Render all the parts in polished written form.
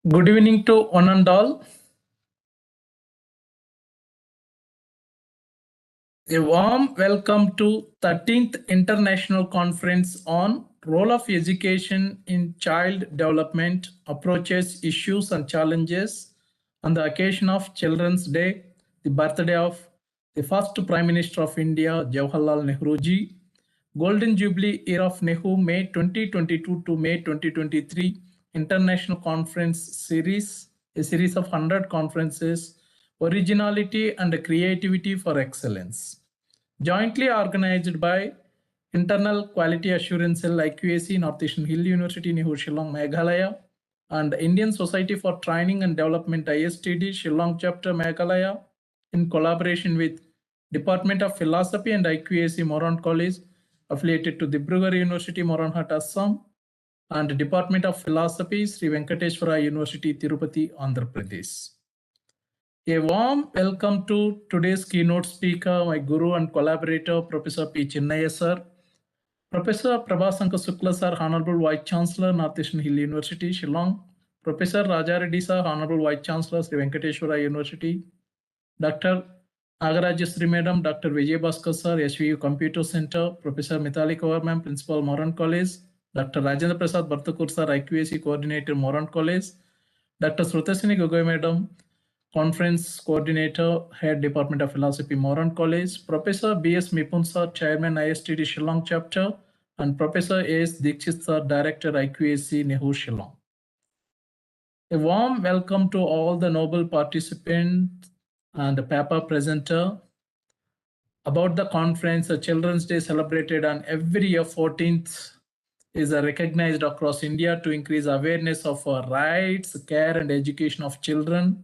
Good evening to one and all. A warm welcome to 13th International Conference on Role of Education in Child Development, Approaches, Issues and Challenges on the occasion of Children's Day, the birthday of the first Prime Minister of India, Jawaharlal Nehru ji, Golden Jubilee Year of NEHU, May 2022 to May 2023, International Conference Series, a series of 100 conferences, Originality and Creativity for Excellence, jointly organized by Internal Quality Assurance Cell IQAC, Northeastern Hill University, NEHU, Shillong, Meghalaya, and Indian Society for Training and Development, ISTD, Shillong Chapter, Meghalaya, in collaboration with Department of Philosophy and IQAC, MORAN College, affiliated to Dibrugarh University, MORANHAT, ASSAM, and Department of Philosophy, Sri VENKATESWARA University, TIRUPATI, Andhra Pradesh. A warm welcome to today's keynote speaker, my guru and collaborator, Professor P. Chinnaya sir, Professor Prabhasankar Shukla sir, Honorable Vice Chancellor, Northeastern Hill University, Shillong, Professor Raja Reddy sir, Honorable Vice Chancellor, Sri VENKATESWARA University, Dr. Nagarajasri Madam, Dr. Vijay Bhaskar sir, SVU Computer Center, Professor Mithali Kaur ma'am, Principal, Moran College, Dr. Rajendra Prasad Bhartakur sir, IQAC Coordinator, Moran College, Dr. Srutasini Gogoi Madam, Conference Coordinator, Head Department of Philosophy, Moran College, Professor B.S. Mipun sir, Chairman, ISTD Shillong Chapter, and Professor A.S. Dikshit sir, Director, IQAC, NEHU, Shillong. A warm welcome to all the noble participants and the paper presenter. About the conference, Children's Day celebrated on every year 14th is recognized across India to increase awareness of rights, care and education of children.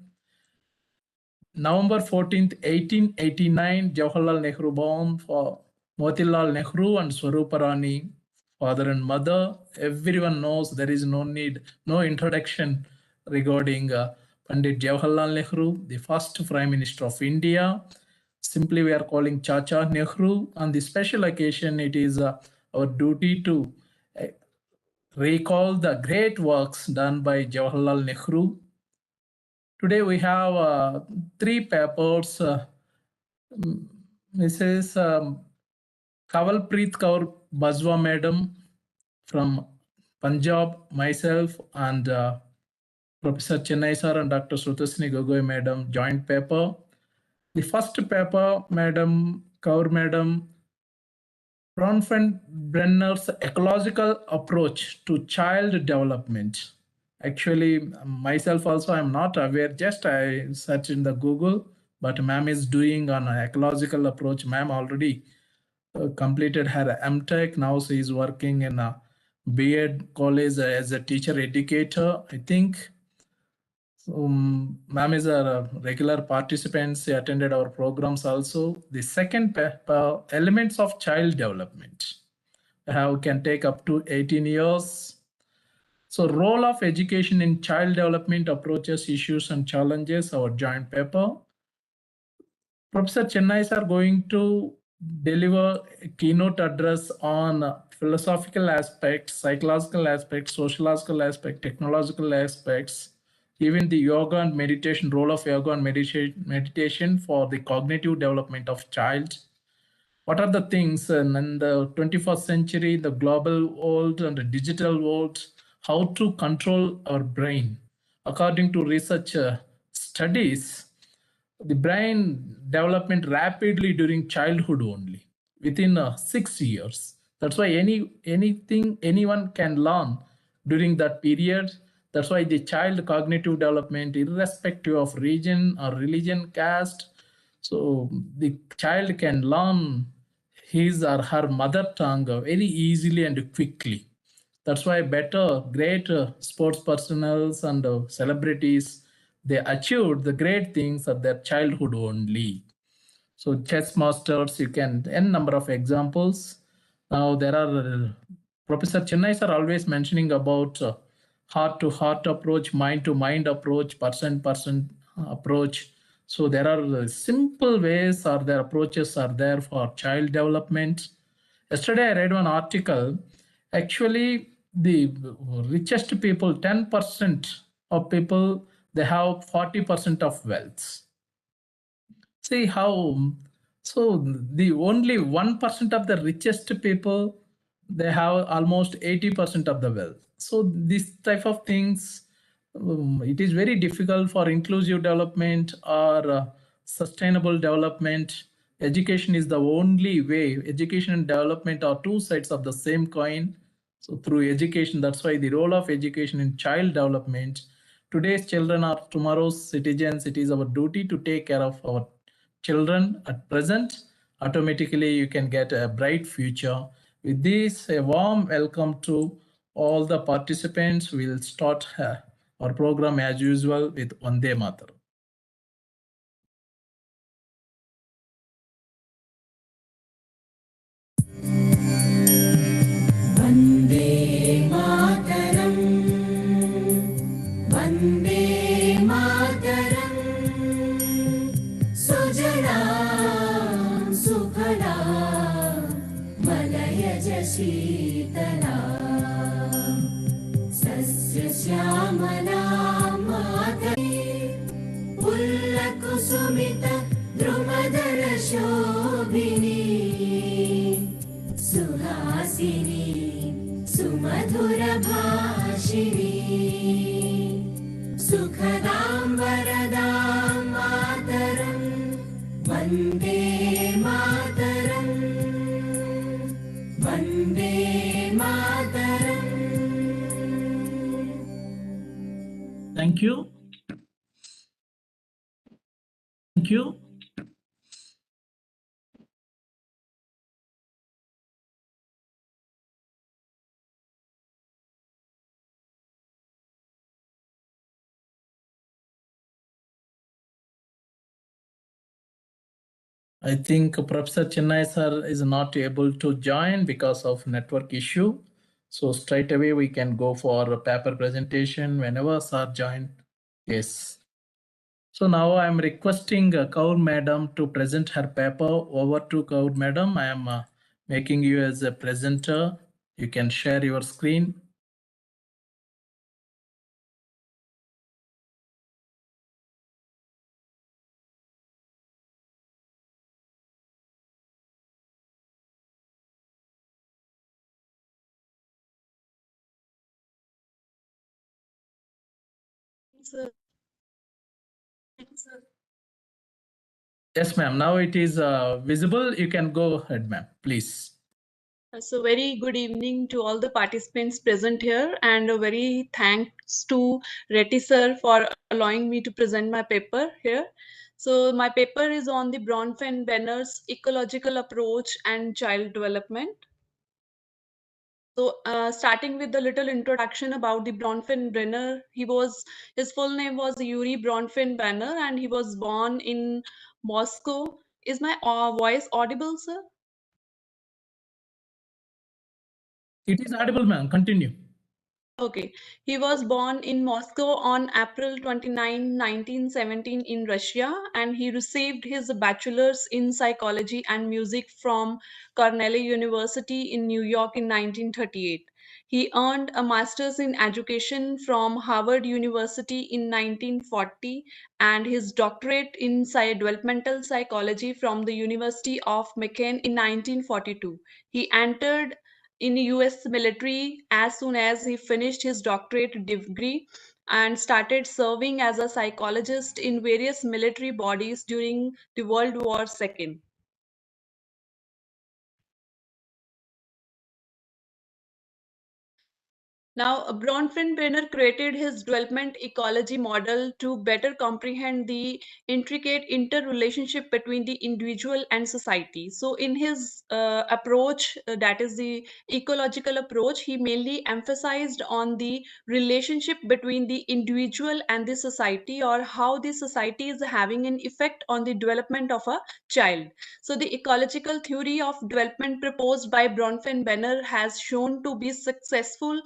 November 14th, 1889, Jawaharlal Nehru born for Motilal Nehru and Swaruparani, father and mother. Everyone knows, there is no need, no introduction regarding Pandit Jawaharlal Nehru, the first Prime Minister of India. Simply we are calling Chacha Nehru. On the special occasion, it is our duty to recall the great works done by Jawaharlal Nehru. Today we have 3 papers. Mrs. Kavalpreet Kaur Bajwa Madam from Punjab, myself, and Professor Chennai sir and Dr. Srutasini Gogoi Madam, joint paper. The first paper, Madam Kaur Madam, Bronfenbrenner's ecological approach to child development. Actually, myself also, I'm not aware, just I searched in the Google, but ma'am is doing on an ecological approach. Ma'am already completed her MTech. Now she is working in a B.Ed college as a teacher educator, I think. Ma'am is a regular participant. She attended our programs also. The second paper, elements of child development. How can take up to 18 years. So role of education in child development, approaches, issues and challenges, our joint paper. Professor Chennai are going to deliver a keynote address on philosophical aspects, psychological aspects, sociological aspects, technological aspects, even the yoga and meditation, role of yoga and meditation for the cognitive development of child. What are the things in the 21st century, the global world and the digital world, how to control our brain? According to research studies, the brain development rapidly during childhood only, within 6 years. That's why anyone can learn during that period. That's why the child cognitive development, irrespective of region or religion, caste, so the child can learn his or her mother tongue very easily and quickly. That's why great sports personals and celebrities, they achieved the great things at their childhood only. So chess masters, you can, n number of examples. Now there are, Professor Chennai are always mentioning about heart-to-heart approach, mind-to-mind approach, person-person approach. So there are simple ways or their approaches are there for child development. Yesterday I read one article. Actually, the richest people, 10% of people, they have 40% of wealth. See how, so the only 1% of the richest people, they have almost 80% of the wealth. So this type of things, it is very difficult for inclusive development or sustainable development. Education is the only way. Education and development are two sides of the same coin. So through education, that's why the role of education in child development. Today's children are tomorrow's citizens. It is our duty to take care of our children at present. Automatically you can get a bright future. With this, a warm welcome to all the participants. We'll start our program as usual with Vande Mataram. Vande Mataram, Vande Mataram, Sujalam Sukhalam, Malayaj Sheetalam, Sasya Shyamalam Matare, Pullakusumita Drumadara Shobhini, Suhasini सुमधुर भाषिणी सुखदां वरदां मातरं वन्दे मातरं Vande Mataram. Thank you. Thank you. I think Professor Chennai sir is not able to join because of network issue. So straight away we can go for a paper presentation whenever sir join. Yes. So now I am requesting Kaur Madam to present her paper. Over to Kaur Madam. I am making you as a presenter. You can share your screen. Yes, ma'am. Now it is visible. You can go ahead, ma'am, please. So very good evening to all the participants present here, and a very thanks to Reddy sir for allowing me to present my paper here. So my paper is on the Bronfenbrenner's ecological approach and child development. So starting with the little introduction about the Bronfenbrenner, his full name was Yuri Bronfenbrenner, and he was born in Moscow. Is my voice audible, sir? It is audible, ma'am. Continue. Okay. He was born in Moscow on April 29, 1917 in Russia, and he received his bachelor's in psychology and music from Cornell University in New York in 1938. He earned a master's in education from Harvard University in 1940 and his doctorate in developmental psychology from the University of Macon in 1942. He entered in US military as soon as he finished his doctorate degree and started serving as a psychologist in various military bodies during the World War II. Now, Bronfenbrenner created his development ecology model to better comprehend the intricate interrelationship between the individual and society. So, in his approach, that is the ecological approach, he mainly emphasized on the relationship between the individual and the society, or how the society is having an effect on the development of a child. So, the ecological theory of development proposed by Bronfenbrenner has shown to be successful,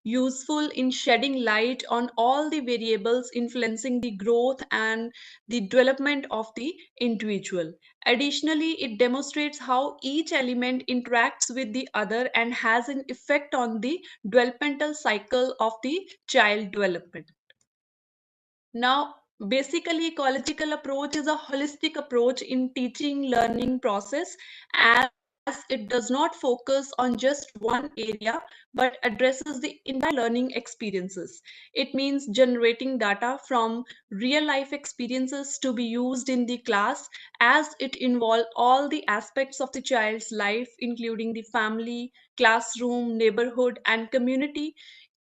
useful in shedding light on all the variables influencing the growth and the development of the individual. Additionally, it demonstrates how each element interacts with the other and has an effect on the developmental cycle of the child development. Now, basically, ecological approach is a holistic approach in teaching learning process, as it does not focus on just one area but addresses the entire learning experiences. It means generating data from real life experiences to be used in the class, as it involves all the aspects of the child's life, including the family, classroom, neighborhood, and community,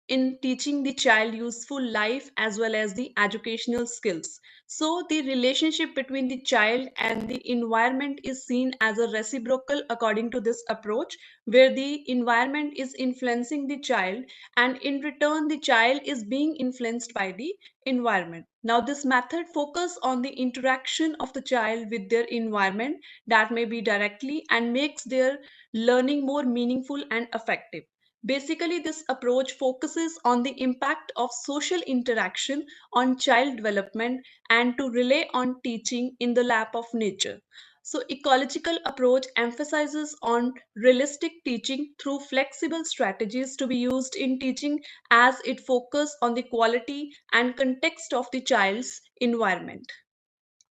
in teaching the child useful life as well as the educational skills. So, the relationship between the child and the environment is seen as a reciprocal according to this approach, where the environment is influencing the child, and in return, the child is being influenced by the environment. Now, this method focus on the interaction of the child with their environment, that may be directly, and makes their learning more meaningful and effective. Basically, this approach focuses on the impact of social interaction on child development and to rely on teaching in the lap of nature. So, ecological approach emphasizes on realistic teaching through flexible strategies to be used in teaching, as it focuses on the quality and context of the child's environment.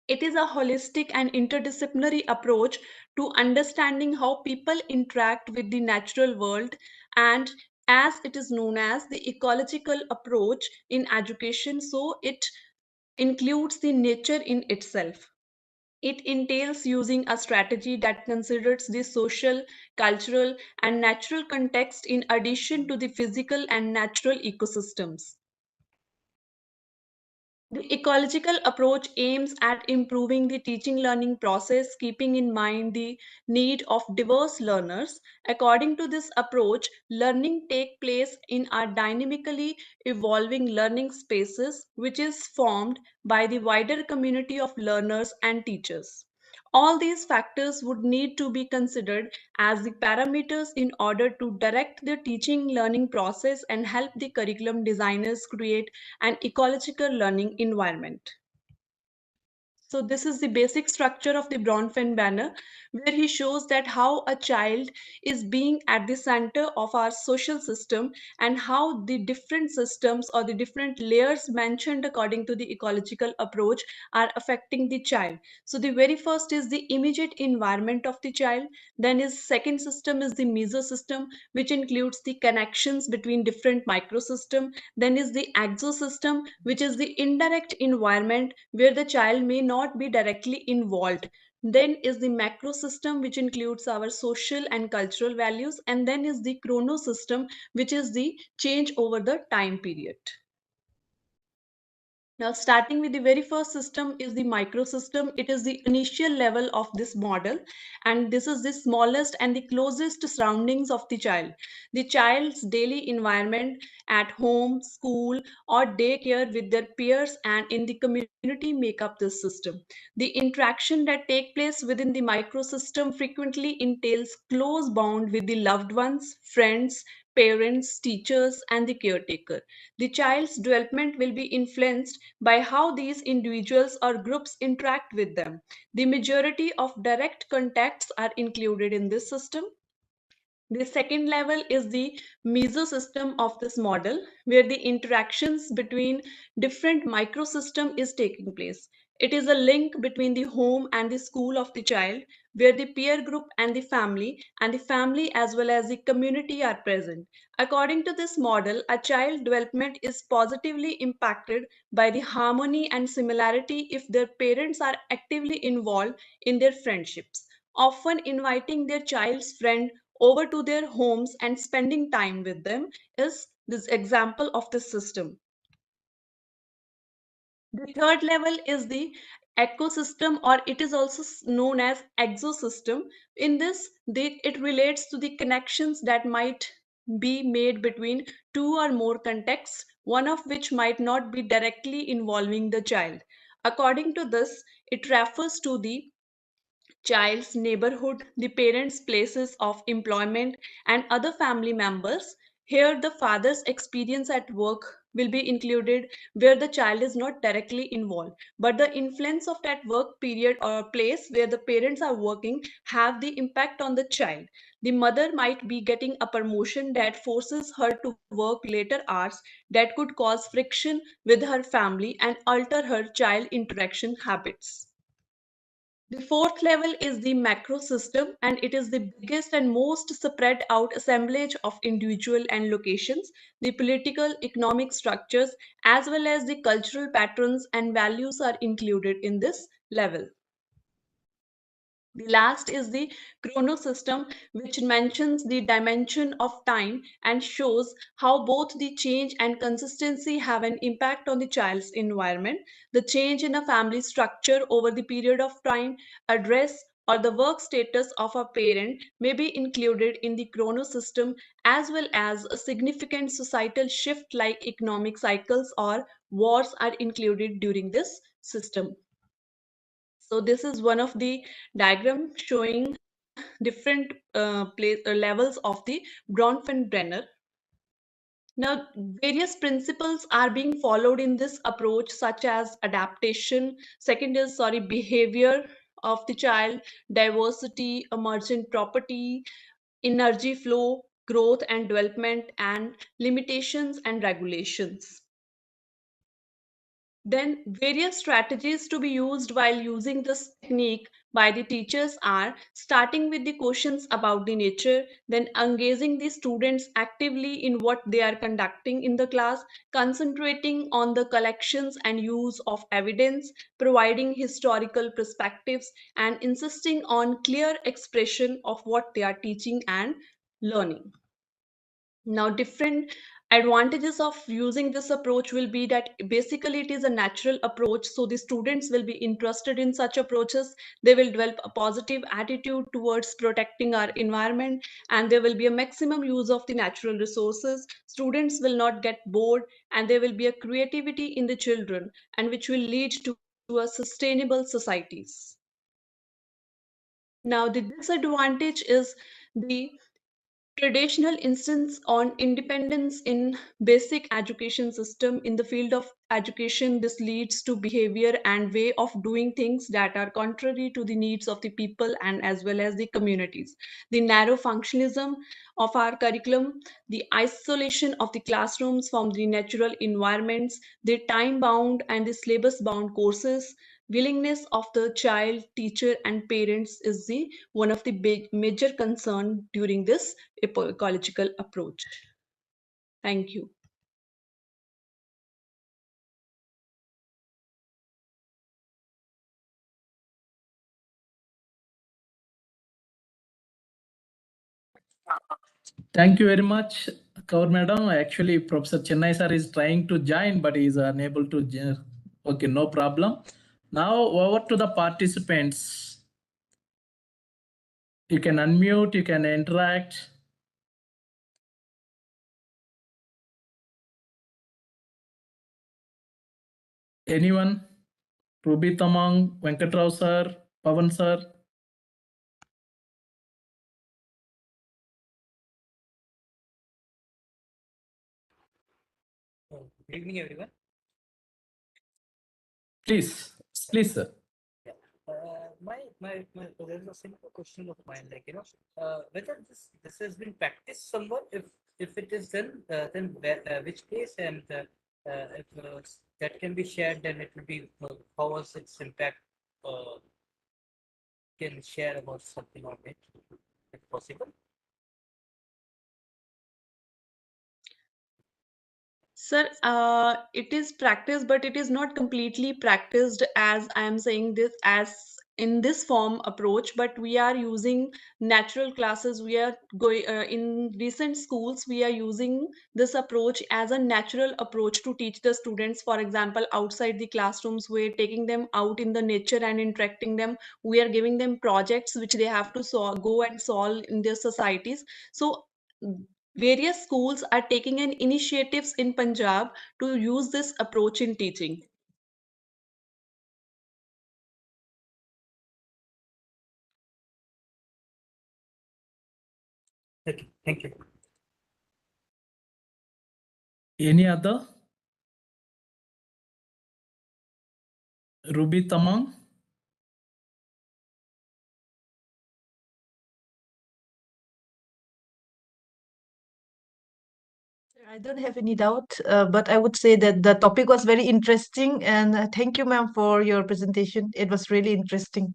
It is a holistic and interdisciplinary approach to understanding how people interact with the natural world, and as it is known as the ecological approach in education, so it includes the nature in itself. It entails using a strategy that considers the social, cultural, and natural context in addition to the physical and natural ecosystems. The ecological approach aims at improving the teaching learning process, keeping in mind the need of diverse learners. According to this approach, learning takes place in our dynamically evolving learning spaces, which is formed by the wider community of learners and teachers. All these factors would need to be considered as the parameters in order to direct the teaching learning process and help the curriculum designers create an ecological learning environment. So this is the basic structure of the Bronfen banner, where he shows that how a child is being at the center of our social system, and how the different systems or the different layers mentioned according to the ecological approach are affecting the child. So the very first is the immediate environment of the child. Then his second system is the mesosystem, which includes the connections between different microsystem. Then is the exosystem, which is the indirect environment where the child may not be directly involved. Then is the macro system, which includes our social and cultural values. And then is the chronosystem, which is the change over the time period. Now, starting with the very first system is the microsystem. It is the initial level of this model, and this is the smallest and the closest surroundings of the child. The child's daily environment at home, school, or daycare with their peers and in the community make up this system. The interaction that take place within the microsystem frequently entails close bond with the loved ones, friends, parents, teachers, and the caretaker. The child's development will be influenced by how these individuals or groups interact with them. The majority of direct contacts are included in this system. The second level is the mesosystem of this model, where the interactions between different microsystem is taking place. It is a link between the home and the school of the child, where the peer group and the family as well as the community are present. According to this model, a child development is positively impacted by the harmony and similarity if their parents are actively involved in their friendships, often inviting their child's friend over to their homes and spending time with them, is this example of the system. The third level is the ecosystem, or it is also known as exosystem. In this, it relates to the connections that might be made between two or more contexts, one of which might not be directly involving the child. According to this, it refers to the child's neighborhood, the parents' places of employment, and other family members. Here, the father's experience at work will be included where the child is not directly involved, but the influence of that work period or place where the parents are working have the impact on the child. The mother might be getting a promotion that forces her to work later hours that could cause friction with her family and alter her child interaction habits. The fourth level is the macro system, and it is the biggest and most spread out assemblage of individual and locations, the political, economic structures, as well as the cultural patterns and values are included in this level. The last is the chronosystem, which mentions the dimension of time and shows how both the change and consistency have an impact on the child's environment. The change in a family structure over the period of time, address, or the work status of a parent may be included in the chronosystem, as well as a significant societal shift like economic cycles or wars are included during this system. So this is one of the diagram showing different levels of the Bronfenbrenner. Now, various principles are being followed in this approach, such as adaptation. Second is, sorry, behavior of the child, diversity, emergent property, energy flow, growth and development, and limitations and regulations. Then various strategies to be used while using this technique by the teachers are starting with the questions about the nature, then engaging the students actively in what they are conducting in the class, concentrating on the collections and use of evidence, providing historical perspectives, and insisting on clear expression of what they are teaching and learning. Now, different advantages of using this approach will be that basically it is a natural approach. So the students will be interested in such approaches. They will develop a positive attitude towards protecting our environment, and there will be a maximum use of the natural resources. Students will not get bored, and there will be a creativity in the children, and which will lead to a sustainable societies. Now, the disadvantage is the traditional instance on independence in basic education system. In the field of education, this leads to behavior and way of doing things that are contrary to the needs of the people and as well as the communities. The narrow functionalism of our curriculum, the isolation of the classrooms from the natural environments, the time bound and the syllabus bound courses, willingness of the child, teacher, and parents is the one of the big major concern during this ecological approach. Thank you. Thank you very much, Kaur Madam. Actually, Professor Chennai sir is trying to join, but he is unable to join. Okay, no problem. Now over to the participants. You can unmute, you can interact. Anyone? Ruby Tamang, Venkatrao sir, Pavan sir. Good evening, everyone. Please, please, sir. Yeah. There's a simple question of mine, like whether this has been practiced somewhere. If it is done, then which case, and if that can be shared, then it will be how was its impact. Can share about something on it, if possible. Sir, it is practiced, but it is not completely practiced as I am saying this as in this form approach, but we are using natural classes. We are going in recent schools, we are using this approach as a natural approach to teach the students. For example, outside the classrooms, we're taking them out in the nature and interacting them. We are giving them projects which they have to go and solve in their societies. So various schools are taking an initiatives in Punjab to use this approach in teaching. Okay, thank you. Any other? Ruby Tamang? I don't have any doubt, but I would say that the topic was very interesting, and thank you, ma'am, for your presentation. It was really interesting.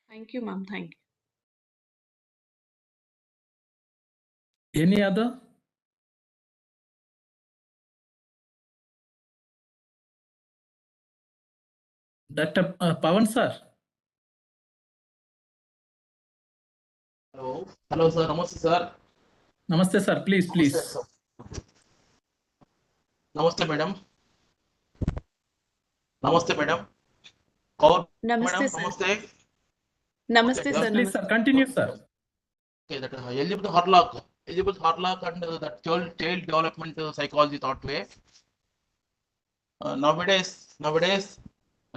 Thank you, ma'am. Thank you. Any other? Dr. Pawan sir? Hello. Hello, sir. Namaste, sir. Namaste sir, please, Namaste, please. sir. Namaste, madam. Namaste, madam. Kaur, Namaste, madam. sir. Namaste. Namaste, Okay, sir. Yes, please Namaste. sir, continue sir. Okay, that eligible Harlock and that child development psychology thought way. Nowadays,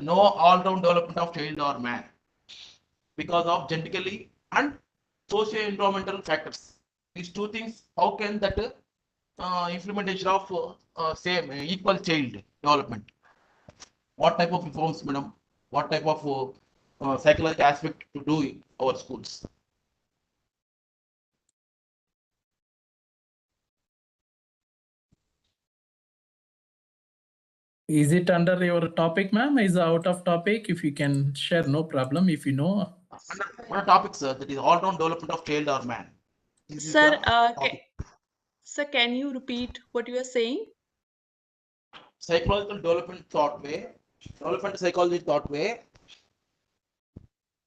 no all-round development of child or man because of genetically and socio-environmental factors. These two things, how can that implementation of same equal child development? What type of reforms, madam? What type of psychological aspect to do in our schools? Is it under your topic, ma'am? Is it out of topic? If you can share, no problem. If you know. One topic, sir, that is all-round development of child or man. This is Sir, the topic. sir, can you repeat what you are saying? Psychological development thought way, development psychology thought way.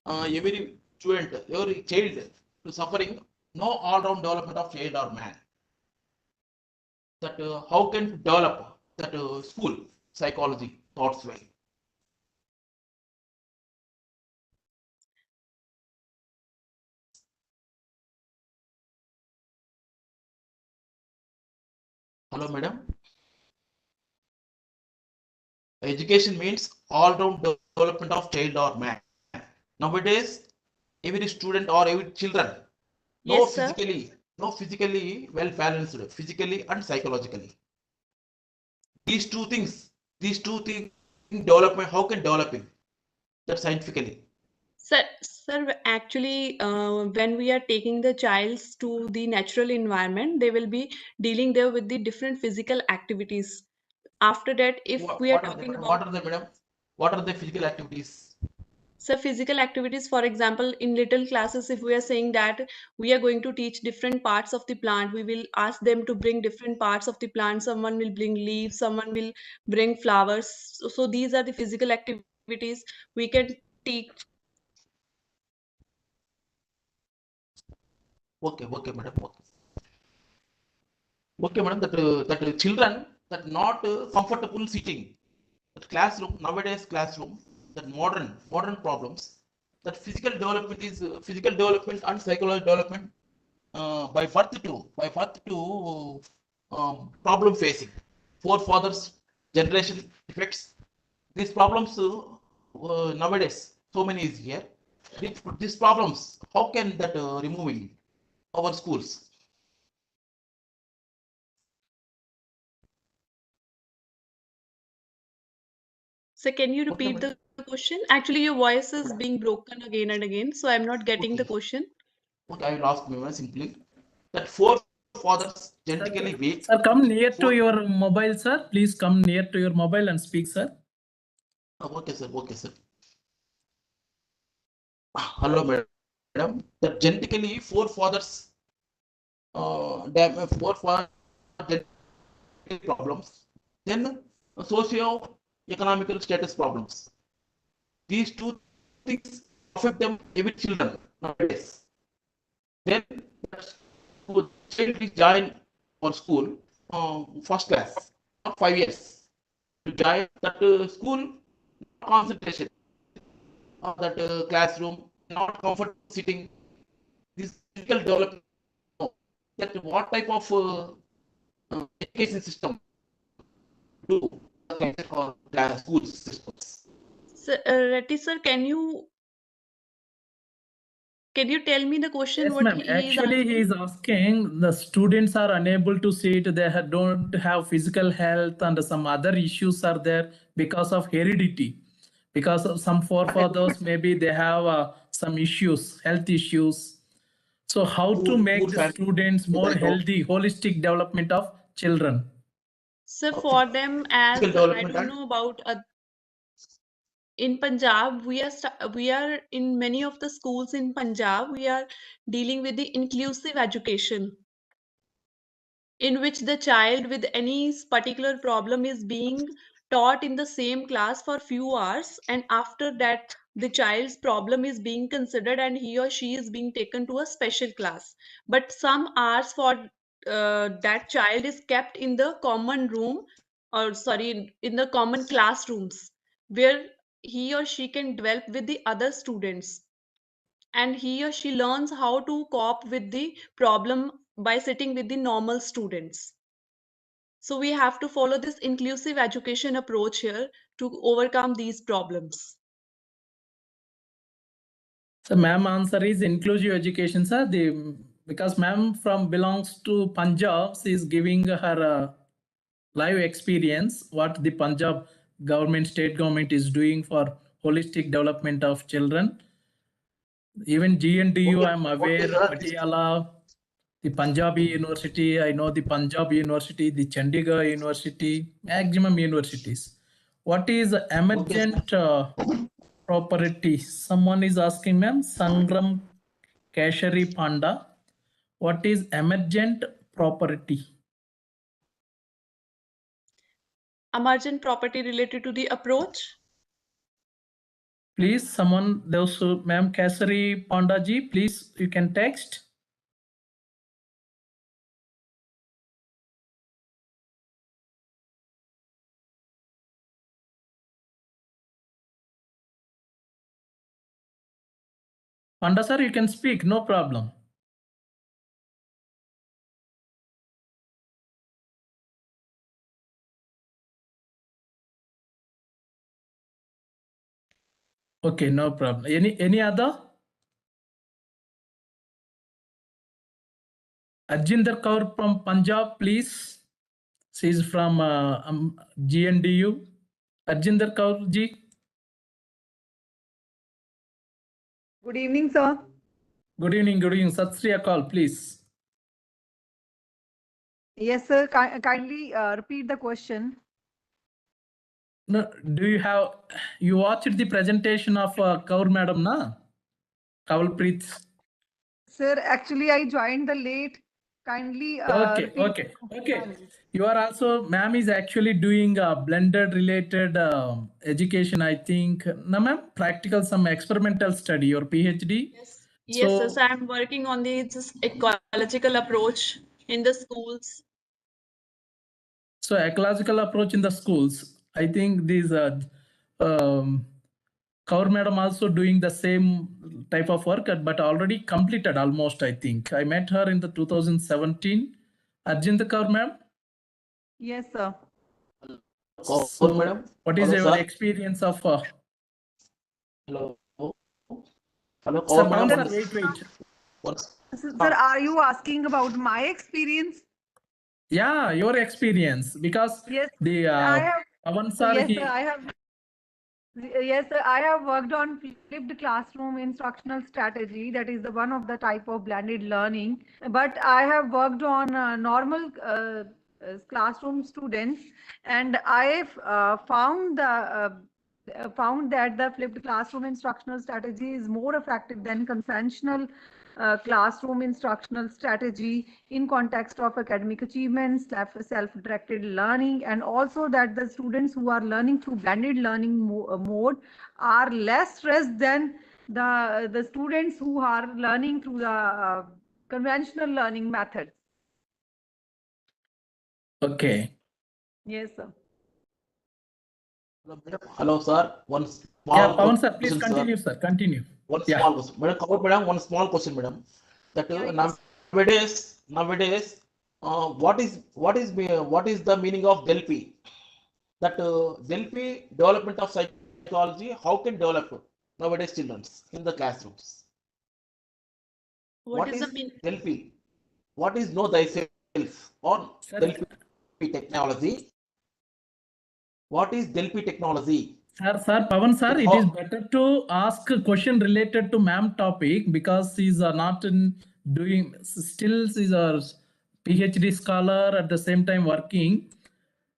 Every student, every child to suffering no all-round development of child or man. That how can develop that school psychology thoughts way. Hello, madam. Education means all-round development of child or man. Nowadays, every student or every children, Yes, sir. no physically well balanced, physically and psychologically. These two things development, how can developing that scientifically? Sir, actually, when we are taking the childs to the natural environment, they will be dealing there with the different physical activities. After that, if we are What are they, talking madam? about What are they, madam? What are the physical activities? so physical activities, for example, in little classes, if we are saying that we are going to teach different parts of the plant, we will ask them to bring different parts of the plant. Someone will bring leaves, someone will bring flowers. So these are the physical activities we can teach. Okay, madam. Okay, madam. That children that not comfortable sitting. That classroom nowadays classroom that modern problems. That physical development and psychological development by birth to problem facing forefathers generation effects. These problems nowadays so many is here. These problems, how can that removing our schools? So can you Okay, repeat madam. the question? Actually, your voice is being broken again and again, so I'm not getting the Okay. question. Okay, I will ask me simply that forefathers genetically weak. Sir, come near to Four, your mobile, sir. Please come near to your mobile and speak, sir. okay, sir. Okay, sir. Hello, madam. That genetically forefathers forefathers genetic problems. Then socio-economical status problems. These two things affect them every children nowadays. Then the child is join for school first class, not 5 years. To join that school, concentration that classroom, not comfort sitting. This physical development. That what type of education system do for school systems? So, Reddy sir, can you Can you tell me the question? Yes, What ma'am. he is Actually, he asking? is asking the students are unable to sit, they don't have physical health, and some other issues are there because of heredity. Because of some forefathers, maybe they have some issues, health issues. So, how to make the family. students more healthy, holistic development of children? So for them, as Physical I development don't and know about in Punjab, we are in many of the schools in Punjab, we are dealing with the inclusive education, in which the child with any particular problem is being taught in the same class for few hours, and after that the child's problem is being considered and he or she is being taken to a special class. But some hours for that child is kept in the common room, or sorry, in the common classrooms, where he or she can develop with the other students, and he or she learns how to cope with the problem by sitting with the normal students. So we have to follow this inclusive education approach here to overcome these problems. So, ma'am answer is inclusive education, sir. Because ma'am from belongs to Punjab, she is giving her live experience what the Punjab government, state government is doing for holistic development of children. Even GNDU, I am aware, Patiala, the Punjabi University, I know the Punjab University, the Chandigarh University, maximum universities. What is emergent property? Someone is asking, ma'am, Sangram Kashari Panda. What is emergent property? Emergent property related to the approach. Please, someone, those who, ma'am Kashari Panda ji, please, you can text. Panda sir, you can speak, no problem. Okay, no problem. Any other? Arjinder Kaur from Punjab, please. She is from GNDU. Arjinder Kaur ji. Good evening, sir. Good evening, good evening. Sat Sri Akal, please. Yes, sir. Kindly repeat the question. No, you watched the presentation of Kaur madam, na? Kawalpreet. Sir, actually, I joined the late. Kindly repeat. Okay. You are also, ma'am is actually doing blended related education, I think. No, ma'am, practical, some experimental study, your PhD. Yes, So, yes, I'm working on this ecological approach in the schools. so ecological approach in the schools. I think these Kaur madam also doing the same type of work, but already completed almost. I think I met her in the 2017. Arjinda Kaur ma'am. Yes, sir. So, madam. what is Hello, your sir. experience of? Hello. Hello, Sir, Kaur Pawan madam. sir, wait. Sir, are you asking about my experience? Yeah, your experience, because Yes, the I have. Pawan sir, Yes, sir. he. I have. Yes, sir. I have worked on flipped classroom instructional strategy. That is the one of the type of blended learning. But I have worked on normal classroom students, and I've found that the flipped classroom instructional strategy is more effective than conventional classroom instructional strategy in context of academic achievements, self-directed learning, and also that the students who are learning through blended learning mode are less stressed than the students who are learning through the conventional learning methods. Okay. Yes, sir. Hello, sir. One Yeah, small Pawan sir, please question, sir. continue, sir. Continue. One Yeah. small question. Madam, Kaur madam, one small question, madam. That Yeah, nowadays, what is the meaning of Delphi? That Delphi development of psychology, how can develop nowadays children in the classrooms? What is the mean? Delphi? What is know thyself or Sir, Delphi technology? What is Delphi technology? sir, Pavan sir, it is How- better to ask a question related to ma'am topic because she's not in doing, still she's a PhD scholar at the same time working.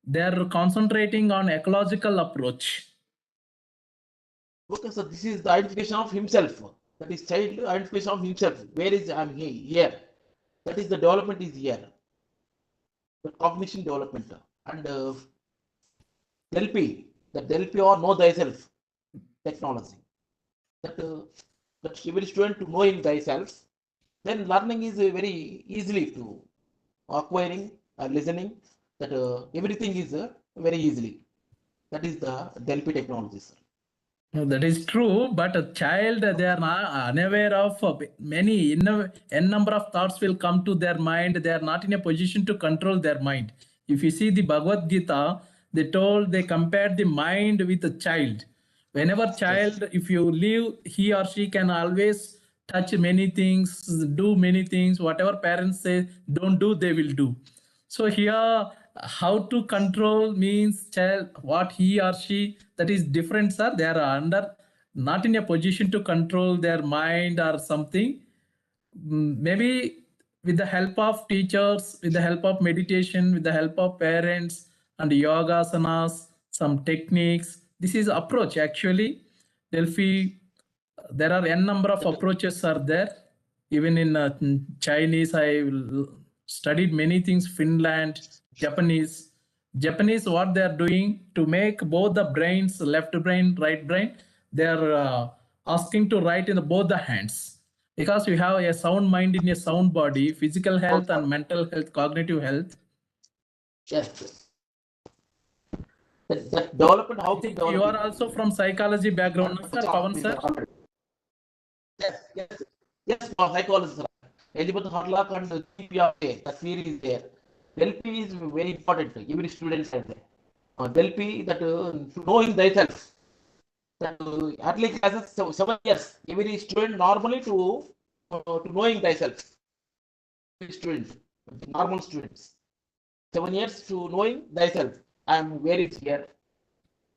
They are concentrating on ecological approach. Okay, so this is the identification of himself. That is child identification of himself. Where is I'm here? That is the development is here. The cognition development and Delphi, the Delphi or know thyself technology. That every student to knowing thyself, then learning is very easily to acquiring listening. That everything is very easily. That is the Delphi technology, sir. No, that is true, but a child, they are not unaware of many, n number of thoughts will come to their mind. They are not in a position to control their mind. If you see the Bhagavad Gita, they compared the mind with a child. Whenever child, if you leave, he or she can always touch many things, do many things. Whatever parents say, don't do, they will do. So here, how to control means child, what he or she, that is different, sir. They are under, not in a position to control their mind or something. Maybe with the help of teachers, with the help of meditation, with the help of parents and yoga asanas, some techniques. This is approach actually. Delphi, there are n number of approaches are there. Even in Chinese, I studied many things. Finland, Japanese. Japanese, what they are doing to make both the brains, left brain, right brain, they are asking to write in both the hands, because you have a sound mind in a sound body, physical health and mental health, cognitive health. Yes. That development, how to develop You are it. also from psychology background, sir, Pavan sir? Yes, for psychology, sir. Elizabeth Harlock and TPA, the theory is there. Delphi is very important. Every student has that. Delphi, that to knowing thyself. That early classes 7 years. Every student normally to knowing thyself. Every student, normal students. 7 years to knowing thyself. I am where it's here.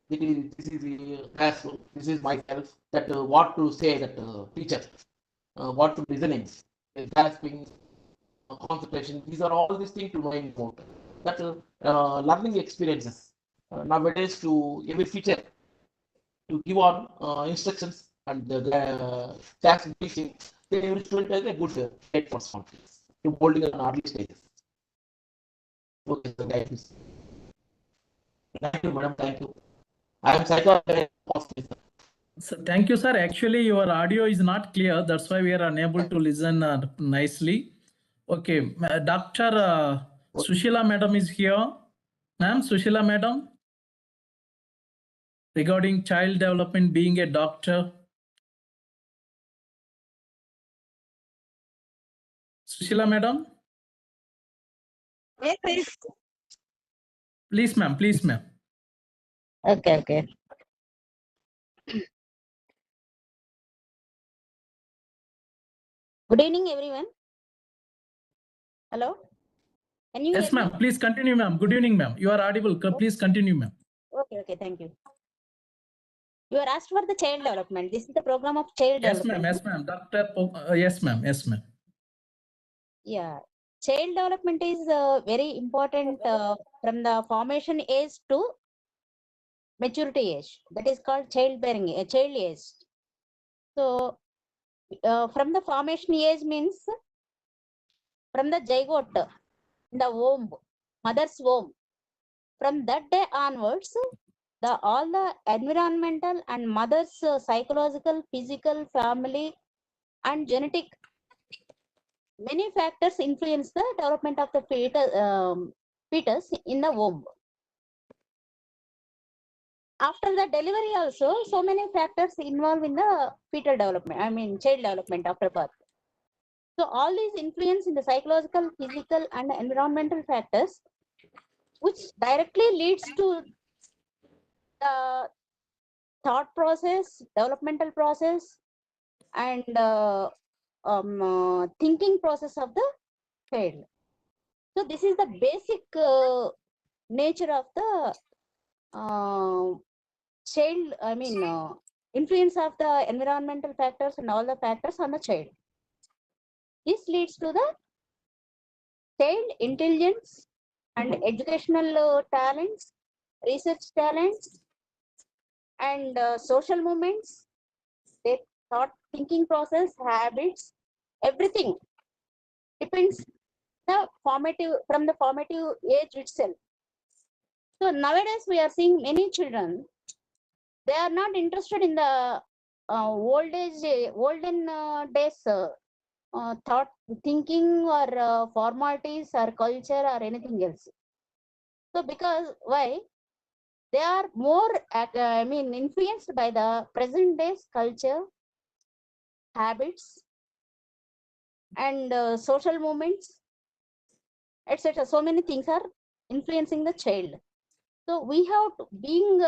This is classroom. This is myself. That what to say. That teacher. What to listening. Grasping. Concentration. These are all these things to knowing about. That learning experiences. Nowadays, to every feature to give on instructions and the tax teaching, then every student has a good great personality to molding on early stages. Okay, so that is. Thank you, madam. Thank you. I am psychologist. So thank you, sir. Actually, your audio is not clear. That's why we are unable to listen nicely. Okay, Dr. Sushila madam is here. Ma'am, Sushila madam, regarding child development, being a doctor. Sushila madam? Yes, yes. Please, ma'am. Please, ma'am. Okay, okay. Good evening, everyone. Hello? Can you Yes, hear me? ma'am. Please continue, ma'am. Good evening, ma'am. You are audible. Please continue, ma'am. Okay, okay, thank you. You are asked for the child development. This is the program of child Yes, ma'am. development. Yes, ma'am. Doctor. Yes, ma'am. Yes, ma'am. Yeah. Child development is very important from the formation age to maturity age. That is called childbearing, child age. So, from the formation age means from the zygote, in the womb, mother's womb. From that day onwards, all the environmental and mother's psychological, physical, family, and genetic, many factors influence the development of the fetus in the womb. After the delivery also, so many factors involved in the fetal development, I mean child development after birth. So all these influence in the psychological, physical, and environmental factors, which directly leads to the thought process, developmental process, and thinking process of the child. So this is the basic nature of the child, influence of the environmental factors and all the factors on the child. This leads to the child intelligence and educational talents, research talents, and social movements, their thought thinking process, habits, everything depends from the formative age itself. So nowadays we are seeing many children, they are not interested in the olden days thought thinking or formalities or culture or anything else. So because why? They are more influenced by the present days culture, habits, and social movements, etc. So many things are influencing the child. So we have to, being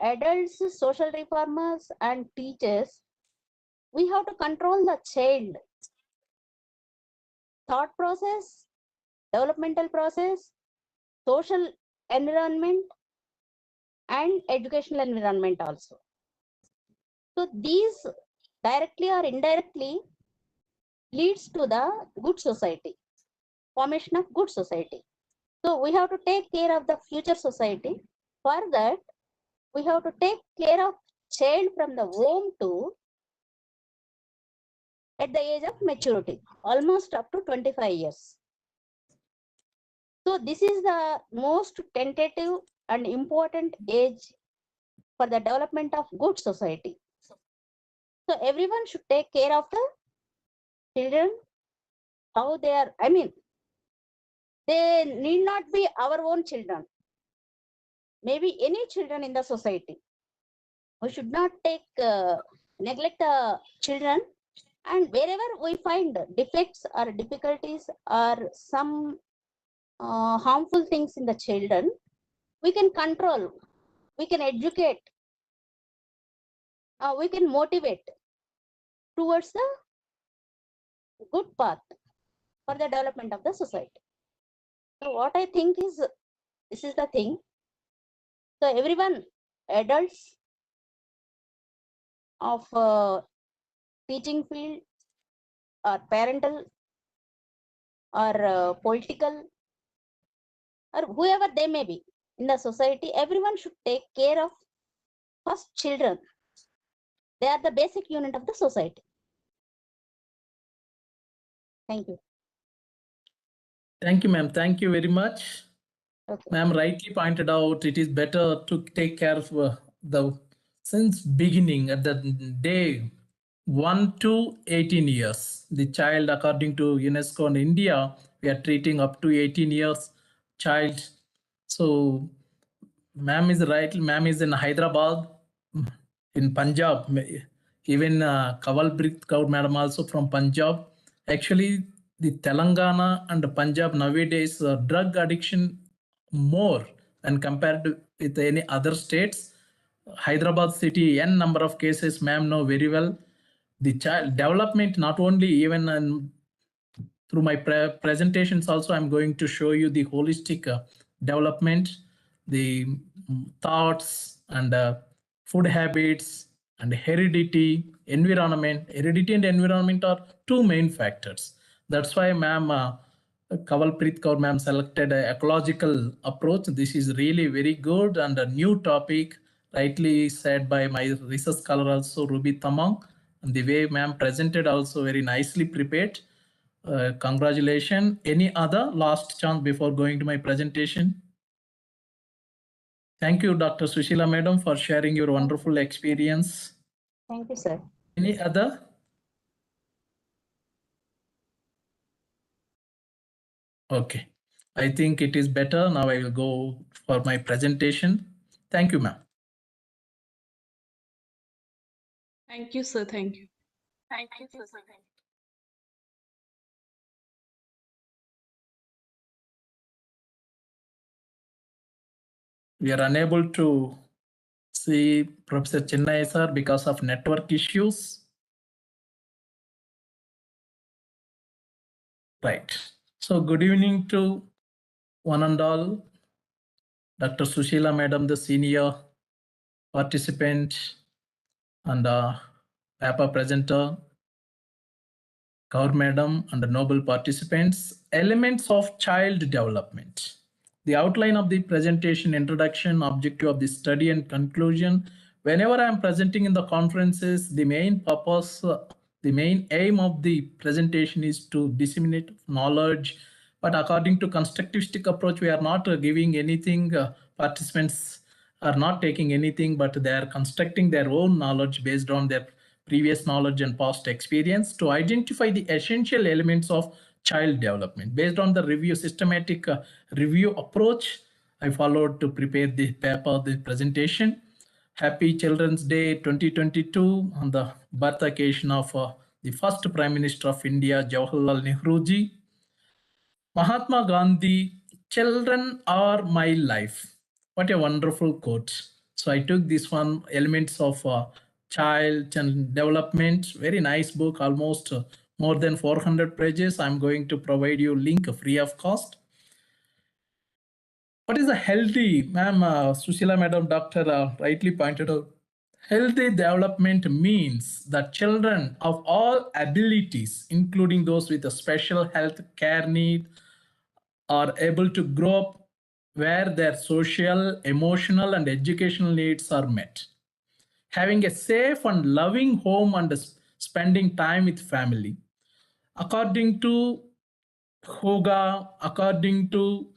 adults, social reformers, and teachers, we have to control the child thought process, developmental process, social environment, and educational environment also. So these directly or indirectly leads to the good society, formation of good society. So we have to take care of the future society. For that, we have to take care of child from the womb to at the age of maturity, almost up to 25 years. So this is the most tentative and important age for the development of good society. So everyone should take care of the children, how they are, they need not be our own children, maybe any children in the society. We should not neglect the children, and wherever we find defects or difficulties or some harmful things in the children, we can control, we can educate, we can motivate towards the good path for the development of the society. So what I think is, this is the thing. So everyone, adults of teaching field or parental or political or whoever they may be in the society, everyone should take care of first children. They are the basic unit of the society. Thank you. Thank you, ma'am. Thank you very much. Okay. Ma'am rightly pointed out it is better to take care of since beginning at the day 1 to 18 years. The child, according to UNESCO and India, we are treating up to 18 years child. So ma'am is right. Ma'am is in Hyderabad, in Punjab. Even Kawalpreet Kaur madam also from Punjab. Actually, the Telangana and Punjab nowadays drug addiction more than compared with any other states. Hyderabad city, n number of cases, ma'am know very well. The child development not only even through my presentations also I'm going to show you the holistic development, the thoughts and food habits and heredity, environment. Heredity and environment are two main factors. That's why ma'am Kawalpreet Kaur ma'am selected an ecological approach. This is really very good and a new topic, rightly said by my research scholar also Ruby Tamang. And the way ma'am presented also very nicely prepared. Congratulations. Any other last chance before going to my presentation? Thank you, Dr. Sushila Madam, for sharing your wonderful experience. Thank you, sir. Any other? Okay. I think it is better. Now I will go for my presentation. Thank you, ma'am. Thank you, sir. Thank you. Thank you, sir. We are unable to see Professor Chennai sir because of network issues. Right. So good evening to one and all. Dr. Sushila Madam, the senior participant and paper presenter, Kaur Madam and the noble participants, elements of child development. The outline of the presentation, introduction, objective of the study and conclusion. Whenever I am presenting in the conferences, the main purpose, the main aim of the presentation is to disseminate knowledge. But according to constructivistic approach, we are not giving anything. Participants are not taking anything, but they are constructing their own knowledge based on their previous knowledge and past experience to identify the essential elements of child development. Based on the review, systematic review approach, I followed to prepare the paper, the presentation. Happy Children's Day 2022 on the birth occasion of the first Prime Minister of India, Jawaharlal Nehru ji. Mahatma Gandhi, children are my life. What a wonderful quote. So I took this one, elements of child and development, very nice book, almost more than 400 pages. I'm going to provide you link free of cost. What is a healthy, ma'am, Sushila Madam, doctor rightly pointed out, healthy development means that children of all abilities, including those with a special health care need, are able to grow up where their social, emotional, and educational needs are met. Having a safe and loving home and spending time with family. According to Hoga, according to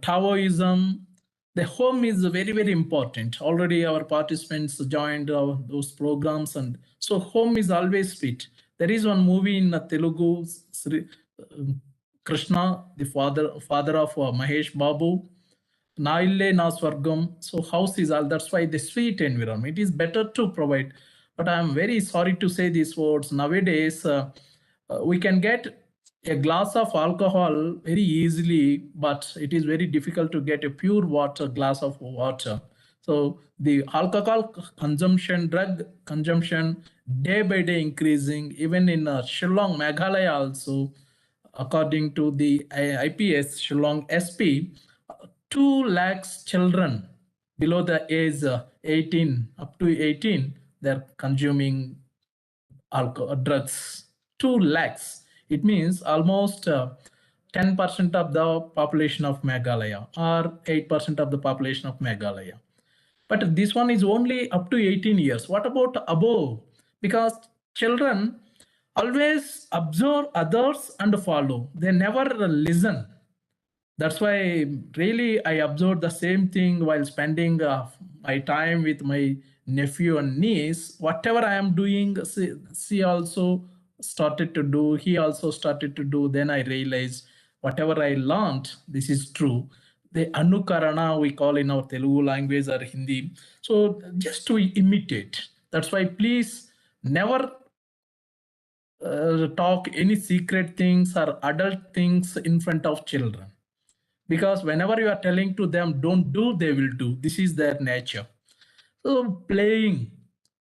Taoism, the home is very, very important. Already our participants joined those programs, and so home is always fit. There is one movie in Telugu, Krishna, the father of Mahesh Babu, Na ille na swargam. So house is all. That's why the sweet environment. It is better to provide. But I am very sorry to say these words. Nowadays, we can get a glass of alcohol very easily, but it is very difficult to get a pure water, glass of water. So the alcohol consumption, drug consumption, day by day increasing. Even in Shillong, Meghalaya also, according to the IPS Shillong SP, 2 lakhs children below the age 18, up to 18, they're consuming alcohol, drugs. 2 lakhs. It means almost 10% of the population of Meghalaya or 8% of the population of Meghalaya. But this one is only up to 18 years. What about above? Because children always observe others and follow. They never listen. That's why really I observed the same thing while spending my time with my nephew and niece. Whatever I am doing, she also started to do, he also started to do. Then I realized whatever I learned, this is true. The anukarana we call in our Telugu language or Hindi. So just to imitate. That's why please never talk any secret things or adult things in front of children. Because whenever you are telling to them, don't do, they will do. This is their nature. So playing,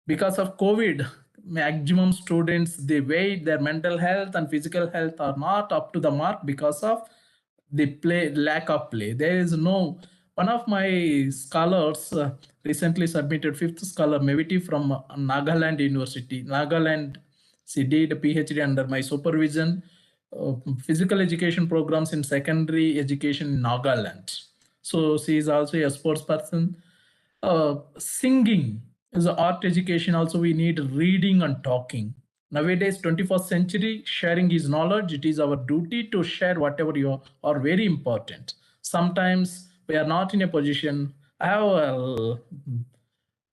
because of COVID, maximum students, they weigh their mental health and physical health are not up to the mark because of the lack of play. There is no, one of my scholars recently submitted, fifth scholar, Meviti from Nagaland University. Nagaland, she did a PhD under my supervision. Physical education programs in secondary education in Nagaland. So she is also a sports person. Singing is art education. Also, we need reading and talking. Nowadays, 21st century, sharing is knowledge. It is our duty to share whatever you are very important. Sometimes we are not in a position. I have a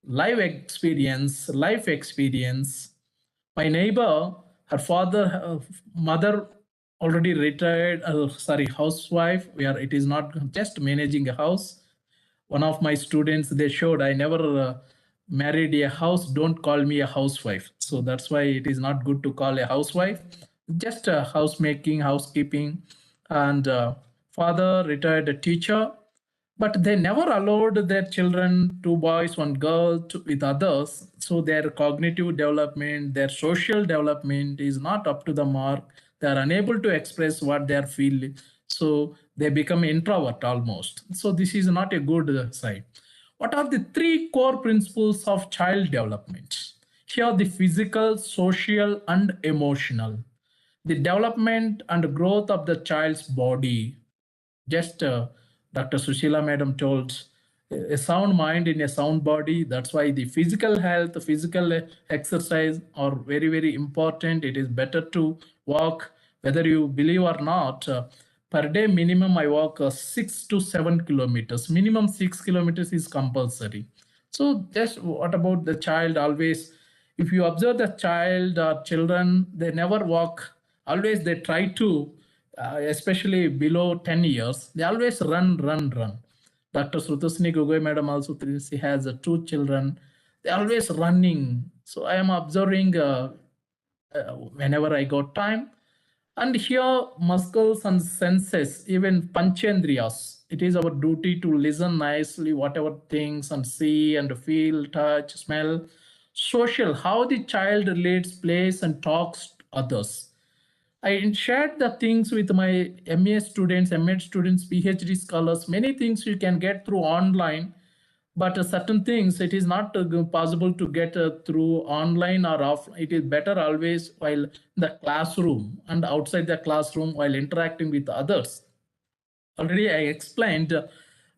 life experience. My neighbor, her mother already retired, housewife, where it is not just managing a house. One of my students, they showed, I never married a house, don't call me a housewife. So that's why it is not good to call a housewife, just housemaking, housekeeping. And father, retired teacher, but they never allowed their children, 2 boys, 1 girl, with others. So their cognitive development, their social development is not up to the mark. They are unable to express what they are feeling. So they become introvert almost. So this is not a good side. What are the three core principles of child development? Here the physical, social, and emotional. The development and growth of the child's body. Just Dr. Sushila madam told, a sound mind in a sound body. That's why the physical health, physical exercise are very, very important. It is better to walk, whether you believe or not. Per day minimum, I walk 6 to 7 kilometers. Minimum 6 kilometers is compulsory. So just what about the child? Always, if you observe the child or children, they never walk. Always they try to, especially below 10 years, they always run. Dr. Srutasni Gogoi madam also, she has two children. They always running. So I am observing whenever I got time. And here muscles and senses, even panchendriyas, it is our duty to listen nicely, whatever things, and see and feel, touch, smell. Social, how the child relates, plays, and talks to others. I shared the things with my MA students, MEd students, PhD scholars. Many things you can get through online, but certain things it is not possible to get through online or off. It is better always while in the classroom and outside the classroom while interacting with others. Already I explained.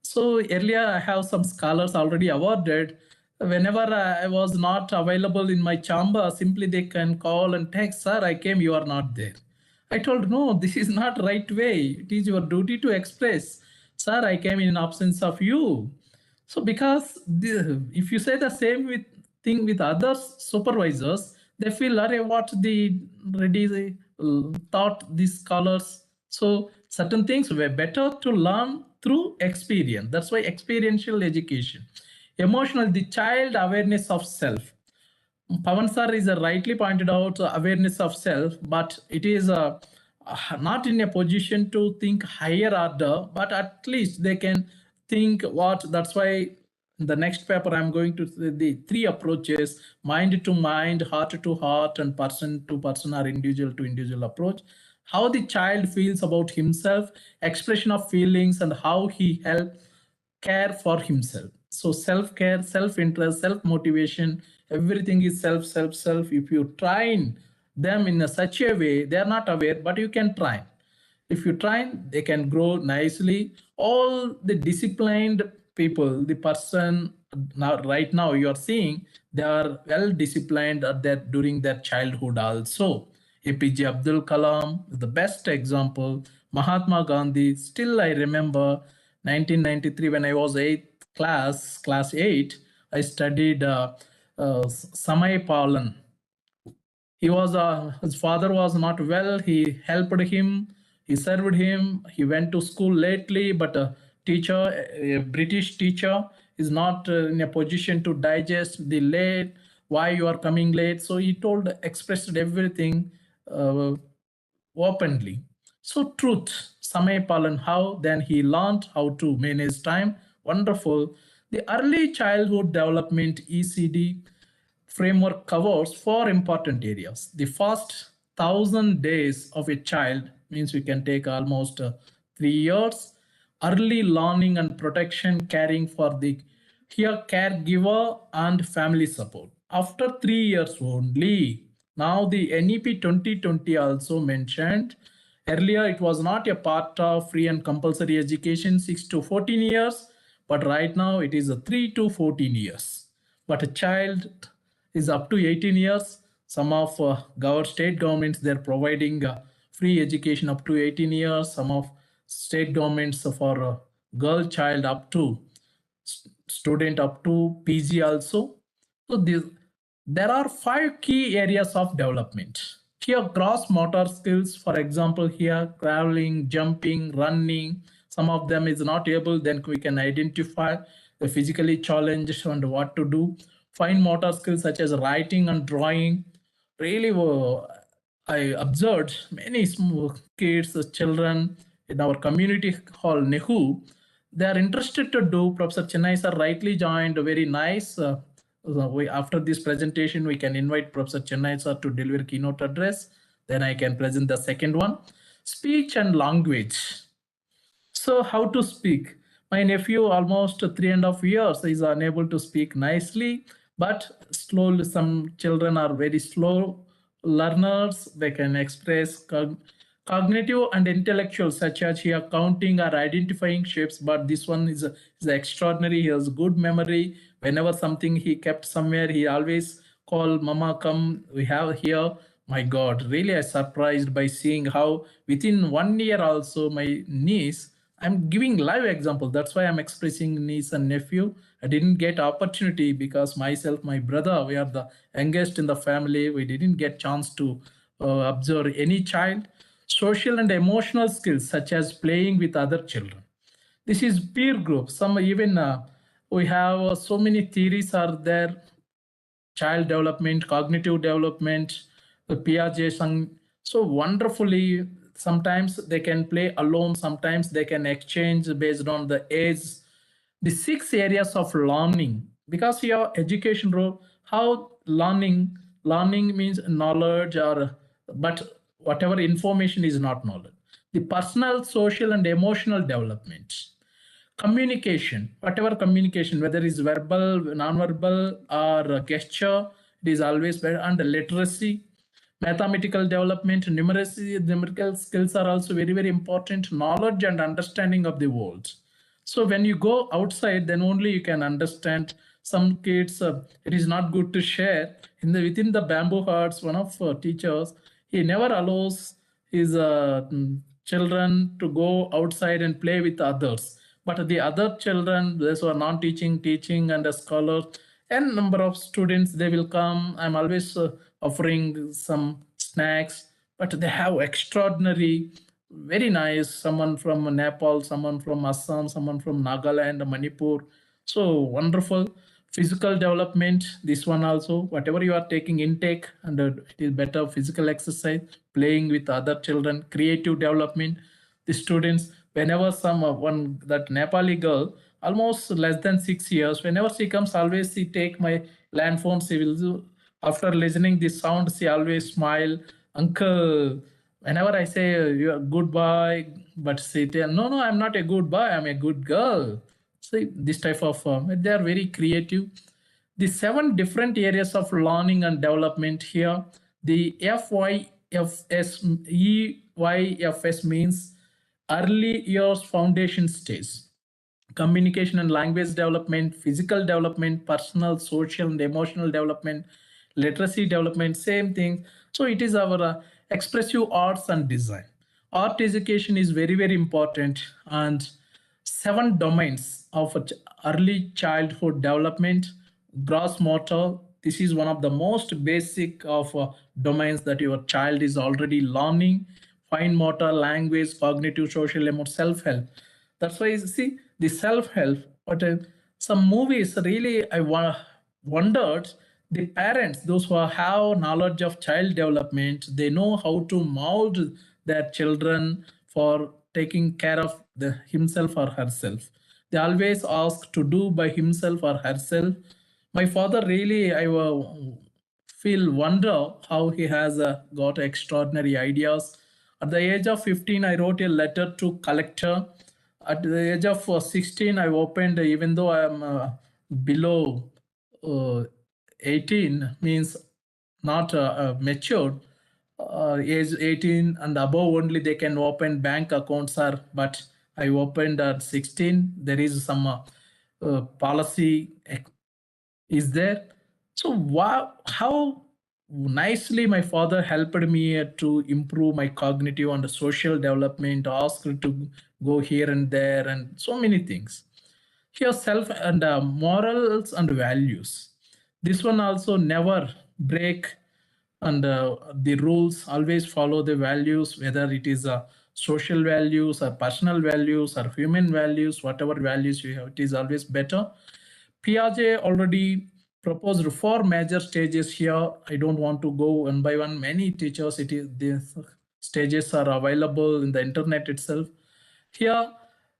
So earlier I have some scholars already awarded. Whenever I was not available in my chamber, simply they can call and text, sir, I came, you are not there. I told, no, this is not right way. It is your duty to express, sir, I came in absence of you. So because if you say the same thing with other supervisors, they feel, what the ready thought these scholars. So certain things were better to learn through experience. That's why experiential education. Emotional, the child awareness of self. Pawan sir is rightly pointed out awareness of self, but it is not in a position to think higher order, but at least they can think what. That's why in the next paper I'm going to say the three approaches: mind to mind, heart to heart, and person to person or individual to individual approach. How the child feels about himself, expression of feelings, and how he helps care for himself. So self-care, self-interest, self-motivation, everything is self. If you train them in such a way, they are not aware, but you can train. If you train, they can grow nicely. All the disciplined people, the person now right now you are seeing, they are well disciplined at their during their childhood also. APJ Abdul Kalam is the best example. Mahatma Gandhi, still I remember 1993 when I was class 8, I studied Samay Palan. He was his father was not well. He helped him. He served him. He went to school lately, but a teacher, a British teacher, is not in a position to digest the late. Why you are coming late? So he expressed everything openly. So truth, Samay Palan, how then he learned how to manage time. Wonderful. The early childhood development ECD framework covers four important areas. The first 1,000 days of a child means we can take almost 3 years. Early learning and protection, caring for the caregiver and family support. After 3 years only, now the NEP 2020 also mentioned. Earlier, it was not a part of free and compulsory education, 6 to 14 years, but right now it is a 3 to 14 years. But a child is up to 18 years. Some of state governments, they're providing free education up to 18 years. Some of state governments for a girl child up to student up to PG also. So there are 5 key areas of development. Here, gross motor skills, for example, here, traveling, jumping, running, some of them is not able, then we can identify the physically challenged and what to do. Fine motor skills such as writing and drawing. Really, I observed many small kids, children in our community hall, NEHU, they are interested to do. Professor Chennai sir rightly joined, very nice. After this presentation, we can invite Professor Chennai sir to deliver keynote address. Then I can present the second one, speech and language. So how to speak? My nephew, almost 3.5 years, is unable to speak nicely, but slowly some children are very slow learners. They can express cognitive and intellectual, such as here counting or identifying shapes, but this one is extraordinary. He has good memory. Whenever something he kept somewhere, he always call mama, come, we have here. My God, really I surprised by seeing how within 1 year also my niece, I'm giving live example. That's why I'm expressing niece and nephew. I didn't get opportunity because myself, my brother, we are the youngest in the family. We didn't get chance to observe any child. Social and emotional skills such as playing with other children. This is peer group. Some even we have so many theories are there. Child development, cognitive development, the Piaget, so wonderfully. Sometimes they can play alone, sometimes they can exchange based on the age. The 6 areas of learning, because your education role, how learning means knowledge, or but whatever information is not knowledge. The personal, social, and emotional development. Communication, whatever communication, whether it's verbal, non-verbal, or gesture, it is always better. And literacy, mathematical development, numerical skills are also very, very important. Knowledge and understanding of the world. So when you go outside, then only you can understand. Some kids, it is not good to share. Within the bamboo huts, one of teachers, he never allows his children to go outside and play with others. But the other children, those who are non-teaching, teaching, and a scholar, and number of students, they will come. I'm always offering some snacks, but they have extraordinary, very nice. Someone from Nepal, someone from Assam, someone from Nagaland, Manipur. So wonderful. Physical development, this one also, whatever you are taking intake, and it is better physical exercise, playing with other children, creative development. The students, whenever one that Nepali girl, almost less than 6 years, whenever she comes, always she take my land phone, she will do, after listening this sound, she always smile, uncle. Whenever I say you are goodbye, but she tell, no, I'm not a good boy, I'm a good girl. See, this type of, they are very creative. The 7 different areas of learning and development here. The EYFS means early years foundation stage. Communication and language development, physical development, personal, social, and emotional development, literacy development, same thing. So it is our expressive arts and design. Art education is very, very important, and 7 domains of early childhood development. Gross motor, this is one of the most basic of domains that your child is already learning. Fine motor, language, cognitive, social, emotional, self-help. That's why you see the self-help. But some movies really, I wondered, the parents, those who have knowledge of child development, they know how to mold their children for taking care of himself or herself. They always ask to do by himself or herself. My father really, I feel wonder how he has got extraordinary ideas. At the age of 15, I wrote a letter to collector. At the age of 16, I opened, even though I am below 18, means not matured, age 18 and above only they can open bank accounts, but I opened at 16. There is some policy is there. So wow, how nicely my father helped me to improve my cognitive and social development, asked to go here and there, and so many things. Here, self and morals and values. This one also never break, and the rules, always follow the values, whether it is social values or personal values or human values, whatever values you have, it is always better. Piaget already proposed 4 major stages here. I don't want to go one by one. Many teachers, these stages are available in the internet itself. Here,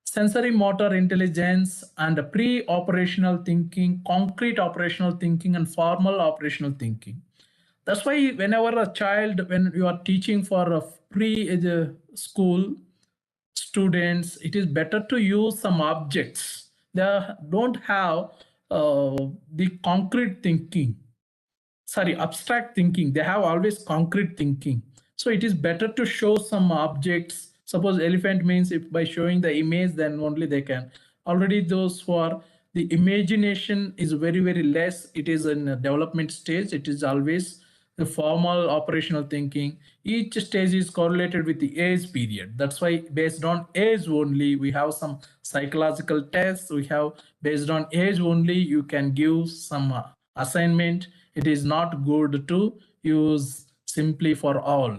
sensory motor intelligence and pre-operational thinking, concrete operational thinking, and formal operational thinking. That's why whenever a child, when you are teaching for a pre-school students, it is better to use some objects. They don't have the concrete thinking, sorry, abstract thinking. They have always concrete thinking. So it is better to show some objects. Suppose elephant means, if by showing the image, then only they can. Already those who are, the imagination is very, very less. It is in a development stage. It is always the formal operational thinking. Each stage is correlated with the age period. That's why based on age only, we have some psychological tests. We have based on age only, you can give some assignment. It is not good to use simply for all,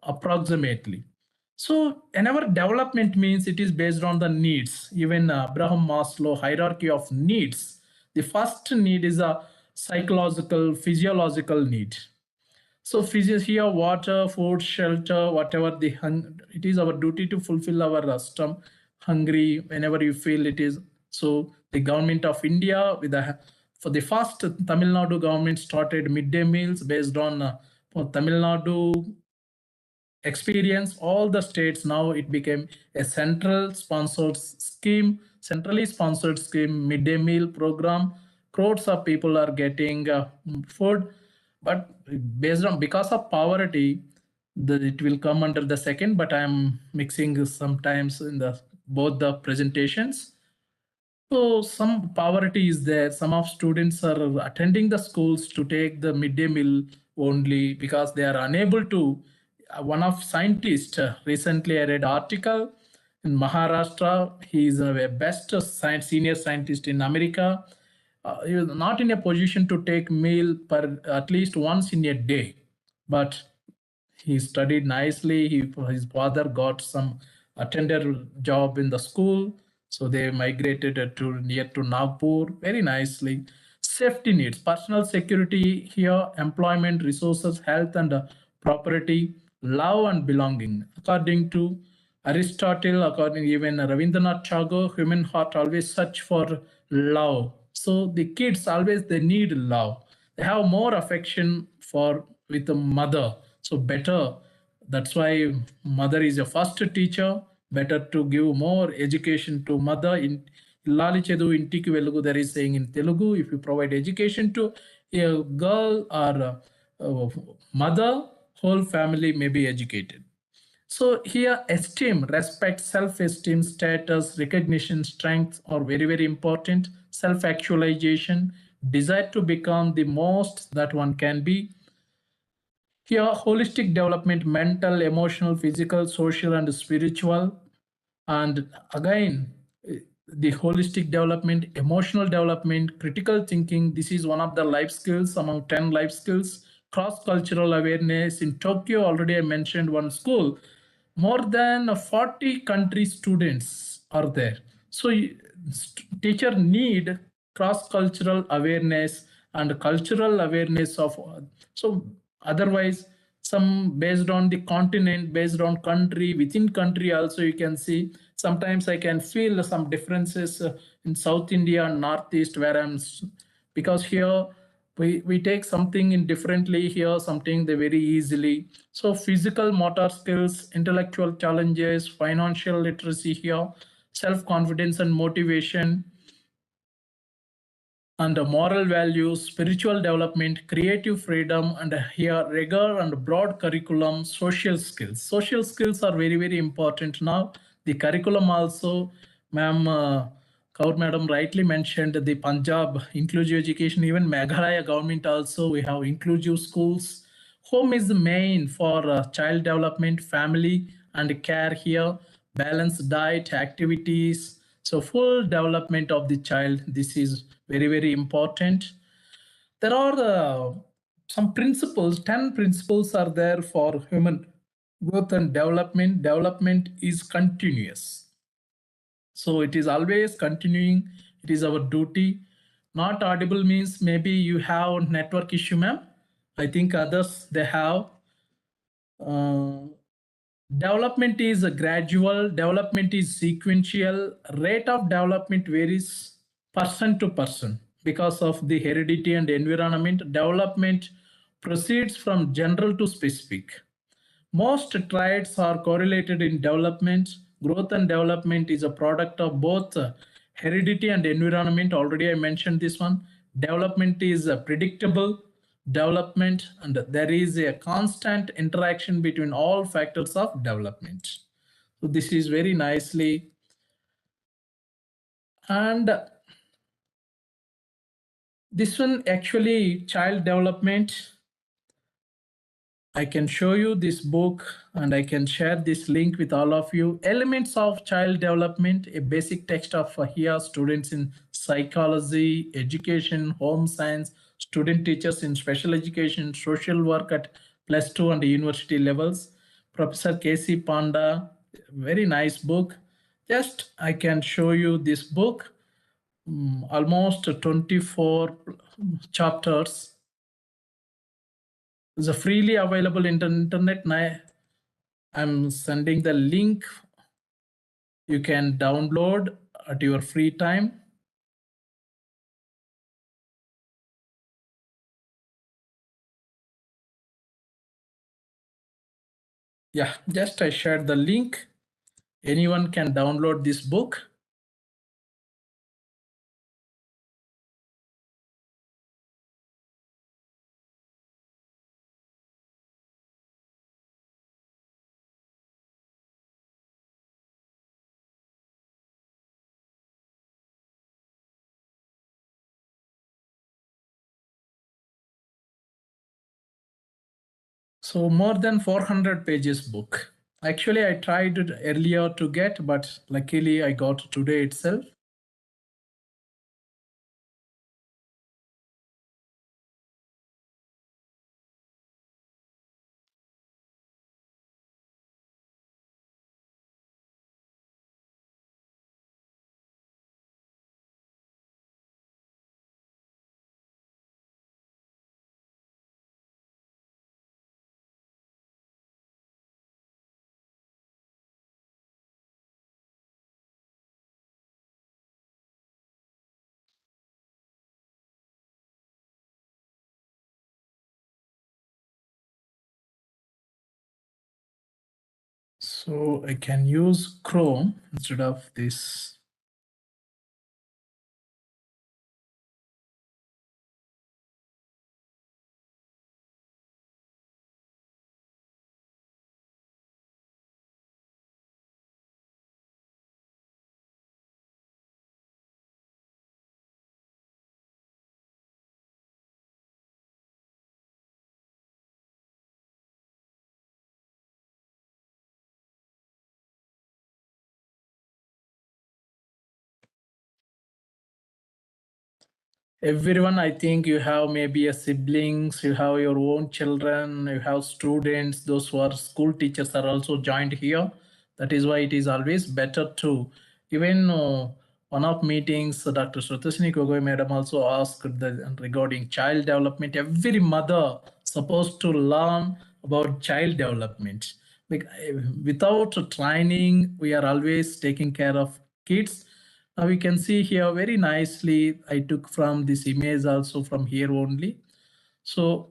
approximately. So whenever development means, it is based on the needs. Even Abraham Maslow hierarchy of needs, the first need is a psychological, physiological need. So physics here, water, food, shelter, whatever the it is our duty to fulfill our stomach hungry whenever you feel it is. So the government of India, with the for the first, Tamil Nadu government started midday meals based on for Tamil Nadu experience. All the states, now it became a centrally sponsored midday meal program. Crores of people are getting food, but based on, because of poverty, it will come under the second, but I'm mixing sometimes in the both the presentations. So some poverty is there. Some of students are attending the schools to take the midday meal only because they are unable to. One of scientists, recently I read article in Maharashtra. He is a best senior scientist in America. He is not in a position to take meal per at least once in a day, but he studied nicely. His father got some attender job in the school, so they migrated to near to Nagpur very nicely. Safety needs, personal security here, employment, resources, health, and property, love and belonging. According to Aristotle, according even Rabindranath Tagore, human heart always search for love. So the kids always they need love. They have more affection for with the mother. So better. That's why mother is your first teacher. Better to give more education to mother. In Lali Chedu Intiki Velugu, there is saying in Telugu, if you provide education to a girl or a mother, whole family may be educated. So here esteem, respect, self-esteem, status, recognition, strength are very, very important. Self-actualization, desire to become the most that one can be. Here holistic development, mental, emotional, physical, social and spiritual. And again, the holistic development, emotional development, critical thinking. This is one of the life skills among 10 life skills. Cross-cultural awareness. In Tokyo, already I mentioned one school. More than 40 country students are there. So teacher need cross-cultural awareness and cultural awareness of, so otherwise some based on the continent, based on country, within country also you can see. Sometimes I can feel some differences in South India and Northeast where I'm, because here we take something in differently, here something they very easily. So physical motor skills, intellectual challenges, financial literacy here, self-confidence and motivation, and moral values, spiritual development, creative freedom, and here rigor and broad curriculum, social skills. Social skills are very, very important now. The curriculum also, ma'am, Kaur madam rightly mentioned the Punjab inclusive education, even Meghalaya government also, we have inclusive schools. Home is the main for child development, family and care here, balanced diet, activities. So full development of the child, this is very, very important. There are some principles, 10 principles are there for human growth and development. Development is continuous. So it is always continuing. It is our duty. Not audible means maybe you have network issue, ma'am. I think others, they have. Development is gradual, development is sequential, rate of development varies person to person because of the heredity and environment. Development proceeds from general to specific. Most traits are correlated in development. Growth and development is a product of both heredity and environment. Already I mentioned this one. Development is predictable development, and there is a constant interaction between all factors of development. So this is very nicely. And this one actually child development. I can show you this book and I can share this link with all of you. Elements of Child Development, a basic text of here students in psychology, education, home science, student teachers in special education, social work at +2 and university levels. Professor K.C. Panda, very nice book. Just I can show you this book, almost 24 chapters. It's a freely available internet. I'm sending the link. You can download at your free time. Yeah, just I shared the link. Anyone can download this book. So more than 400 pages book. Actually, I tried it earlier to get, but luckily I got today itself. So I can use Chrome instead of this. Everyone, I think you have maybe a siblings, you have your own children, you have students, those who are school teachers are also joined here. That is why it is always better to, even one of meetings, Dr. Shrutashni Gogoi madam also asked regarding child development. Every mother supposed to learn about child development. Without training, we are always taking care of kids. Now we can see here very nicely, I took from this image also from here only. So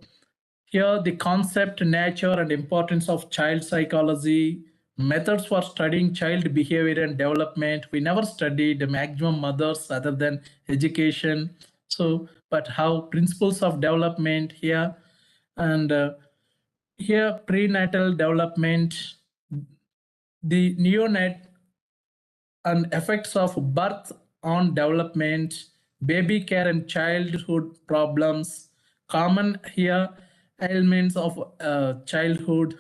here the concept, nature and importance of child psychology, methods for studying child behavior and development. We never studied maximum mothers other than education. So, but how principles of development here, and here prenatal development, the neonate and effects of birth on development, baby care and childhood problems, common here ailments of childhood,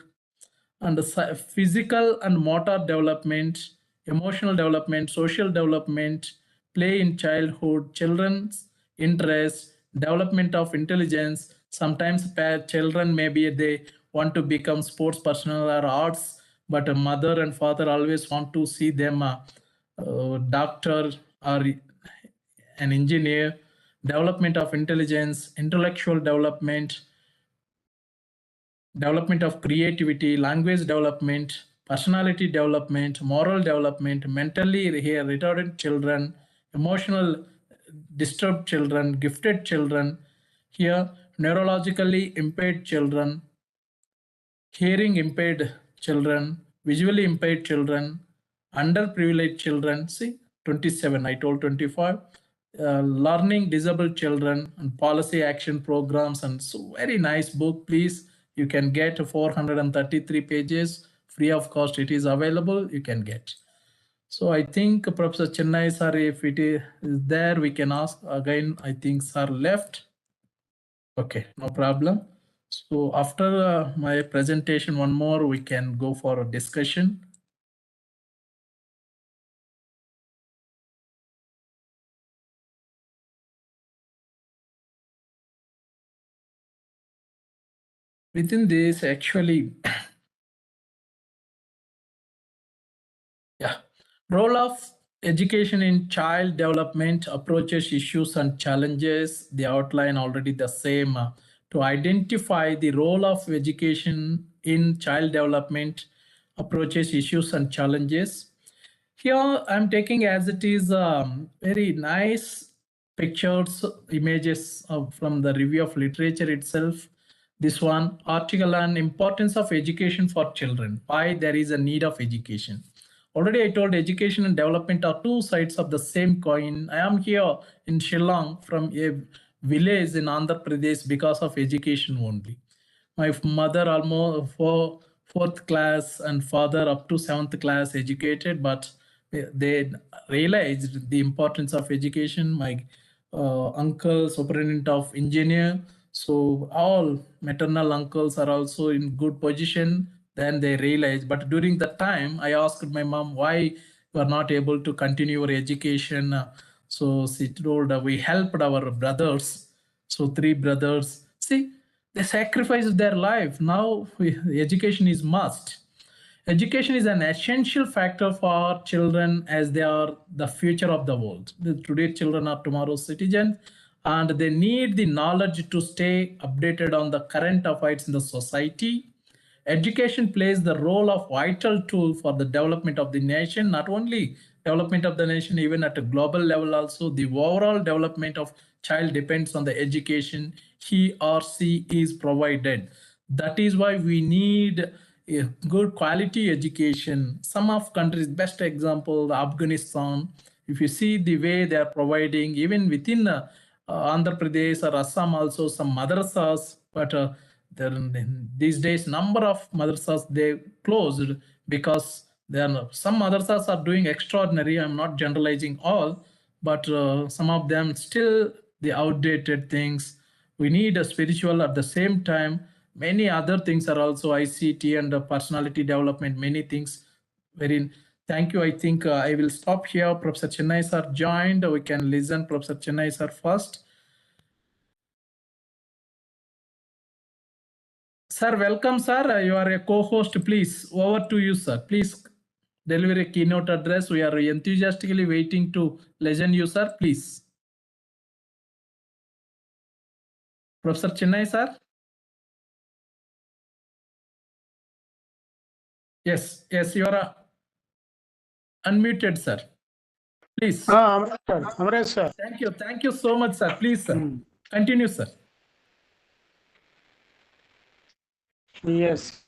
and the physical and motor development, emotional development, social development, play in childhood, children's interest, development of intelligence. Sometimes children maybe they want to become sports personnel or arts, but a mother and father always want to see them doctor or an engineer. Development of intelligence, intellectual development, development of creativity, language development, personality development, moral development, mentally retarded children, emotional disturbed children, gifted children. Here, neurologically impaired children, hearing impaired children, visually impaired children, underprivileged children. See, 27, I told 25. Learning disabled children and policy action programs. And so, very nice book. Please, you can get 433 pages free of cost. It is available. You can get. So I think Professor Chennai sir, if it is there, we can ask again. I think sir left. Okay, no problem. So after my presentation, one more, we can go for a discussion. Within this, actually, yeah, role of education in child development, approaches, issues, and challenges. The outline already the same. To identify the role of education in child development, approaches, issues, and challenges. Here I'm taking as it is very nice pictures, images from the review of literature itself. This one, article on importance of education for children, why there is a need of education. Already I told education and development are two sides of the same coin. I am here in Shillong from a village in Andhra Pradesh because of education only. My mother almost fourth class and father up to seventh class educated, but they realized the importance of education. My uncle superintendent of engineer, so all maternal uncles are also in good position. Then they realized, but during that time I asked my mom why you are not able to continue your education. So she told we helped our brothers, so three brothers. See, they sacrificed their life. Now education is must. Education is an essential factor for children as they are the future of the world. Today children are tomorrow's citizens, and they need the knowledge to stay updated on the current affairs in the society. Education plays the role of vital tool for the development of the nation, not only development of the nation, even at a global level also. The overall development of child depends on the education he or she is provided. That is why we need a good quality education. Some of countries, best example, Afghanistan, if you see the way they are providing, even within Andhra Pradesh or Assam also some madrasas, but there these days number of madrasas they closed because there are some madrasas are doing extraordinary. I'm not generalizing all, but some of them still the outdated things. We need a spiritual at the same time. Many other things are also ICT and personality development. Many things. Very. Thank you. I think I will stop here. Professor Chennai sir joined. We can listen Professor Chennai sir first. Sir, welcome, sir. You are a co-host. Please, over to you, sir. Please deliver a keynote address. We are enthusiastically waiting to listen you, sir. Please. Professor Chennai, sir. Yes, yes, you are unmuted, sir. Please. Amrit sir. Thank you so much, sir. Please, sir. Continue, sir. Yes.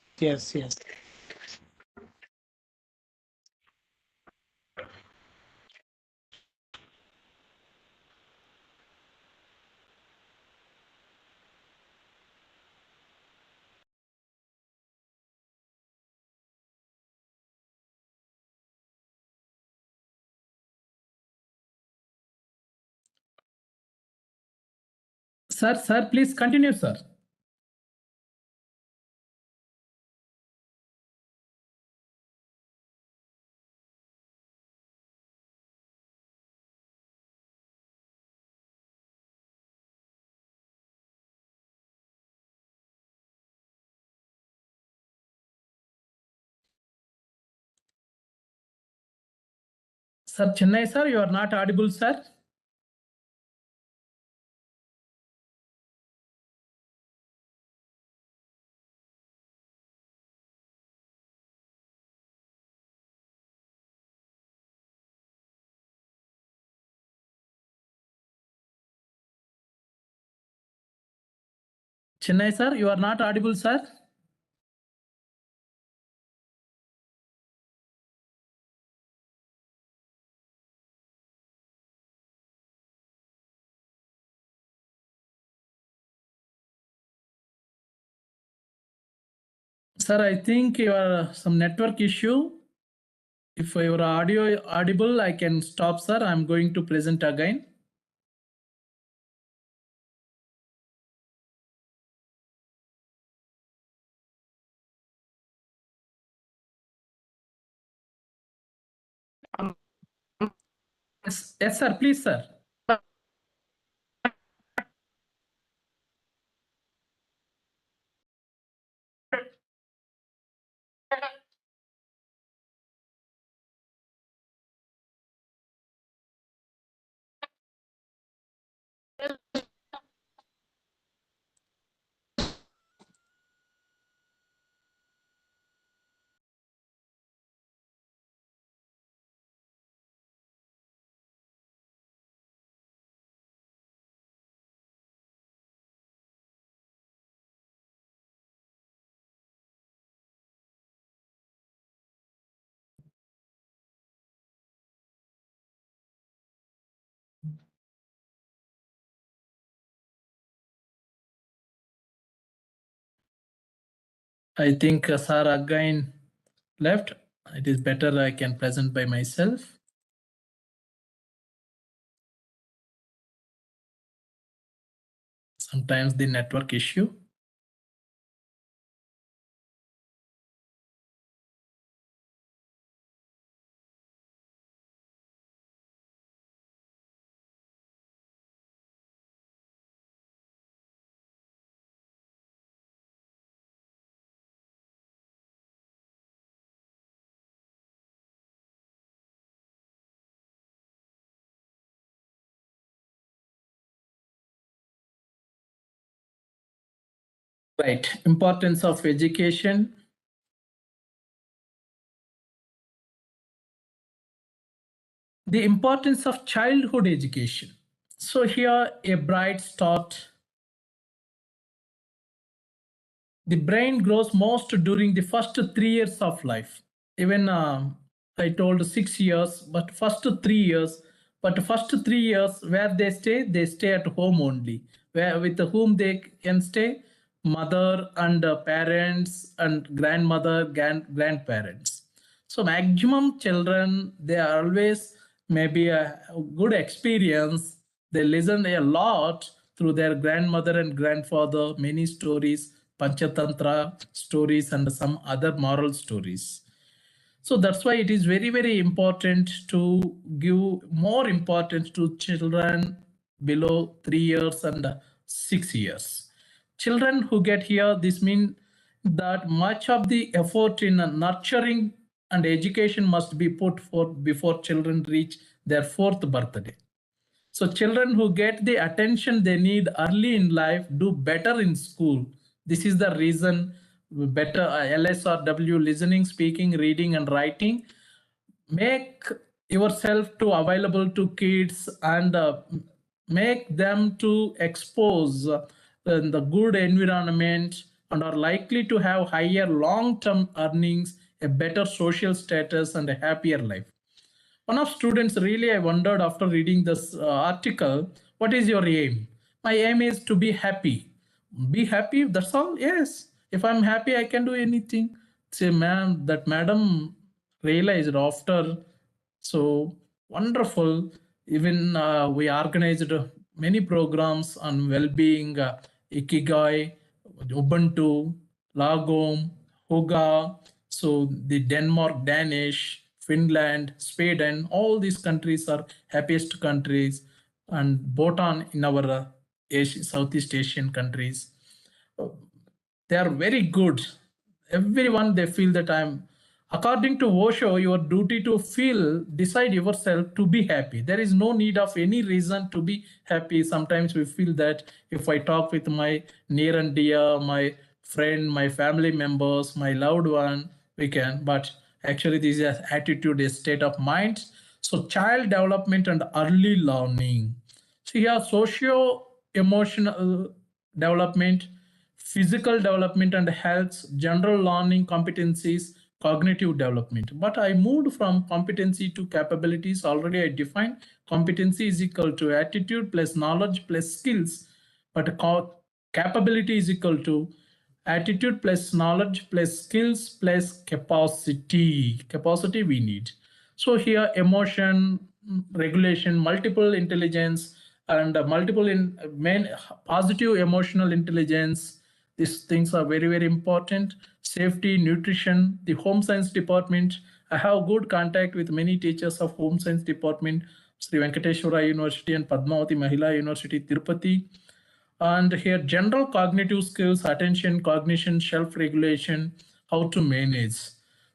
Sir, please continue, sir. Sir Chennai, sir, you are not audible, sir. Chennai sir, you are not audible, sir. Sir, I think you are some network issue. If your audio audible, I can stop, sir. I'm going to present again. Yes, sir. Please, sir. I think sir again left. It is better I can present by myself. Sometimes the network issue. Right. Importance of education. The importance of childhood education. So here a bright start. The brain grows most during the first 3 years of life. Even I told 6 years, but first 3 years. But first 3 years where they stay at home only. Where with whom they can stay, mother and parents and grandmother, grandparents. So maximum children, they are always maybe a good experience. They listen a lot through their grandmother and grandfather, many stories, Panchatantra stories and some other moral stories. So that's why it is very, very important to give more importance to children below 3 years and 6 years. Children who get here, this means that much of the effort in nurturing and education must be put forth before children reach their 4th birthday. So children who get the attention they need early in life do better in school. This is the reason better LSRW, listening, speaking, reading and writing. Make yourself to available to kids and make them to expose in the good environment and are likely to have higher long-term earnings, a better social status and a happier life. One of students really, I wondered after reading this article, what is your aim? My aim is to be happy. Be happy, that's all? Yes. If I'm happy, I can do anything. Say, ma'am, that madam realized after, so wonderful. Even we organized many programs on well-being, Ikigai, Ubuntu, Lagom, Hoga, so the Denmark, Danish, Finland, Sweden, all these countries are happiest countries, and Bhutan in our Southeast Asian countries. They are very good. Everyone, they feel that according to Osho, your duty to feel, decide yourself to be happy. There is no need of any reason to be happy. Sometimes we feel that if I talk with my near and dear, my friend, my family members, my loved one, we can, but actually this is an attitude, a state of mind. So child development and early learning. So here socio-emotional development, physical development and health, general learning competencies, cognitive development. But I moved from competency to capabilities. Already I defined competency is equal to attitude plus knowledge plus skills, but capability is equal to attitude plus knowledge plus skills plus capacity we need. So here emotion regulation, multiple intelligence, and multiple main positive emotional intelligence. These things are very, very important. Safety, nutrition, the home science department. I have good contact with many teachers of home science department, Sri Venkateswara University and Padmavati Mahila University, Tirupati. And here general cognitive skills, attention, cognition, self-regulation, how to manage.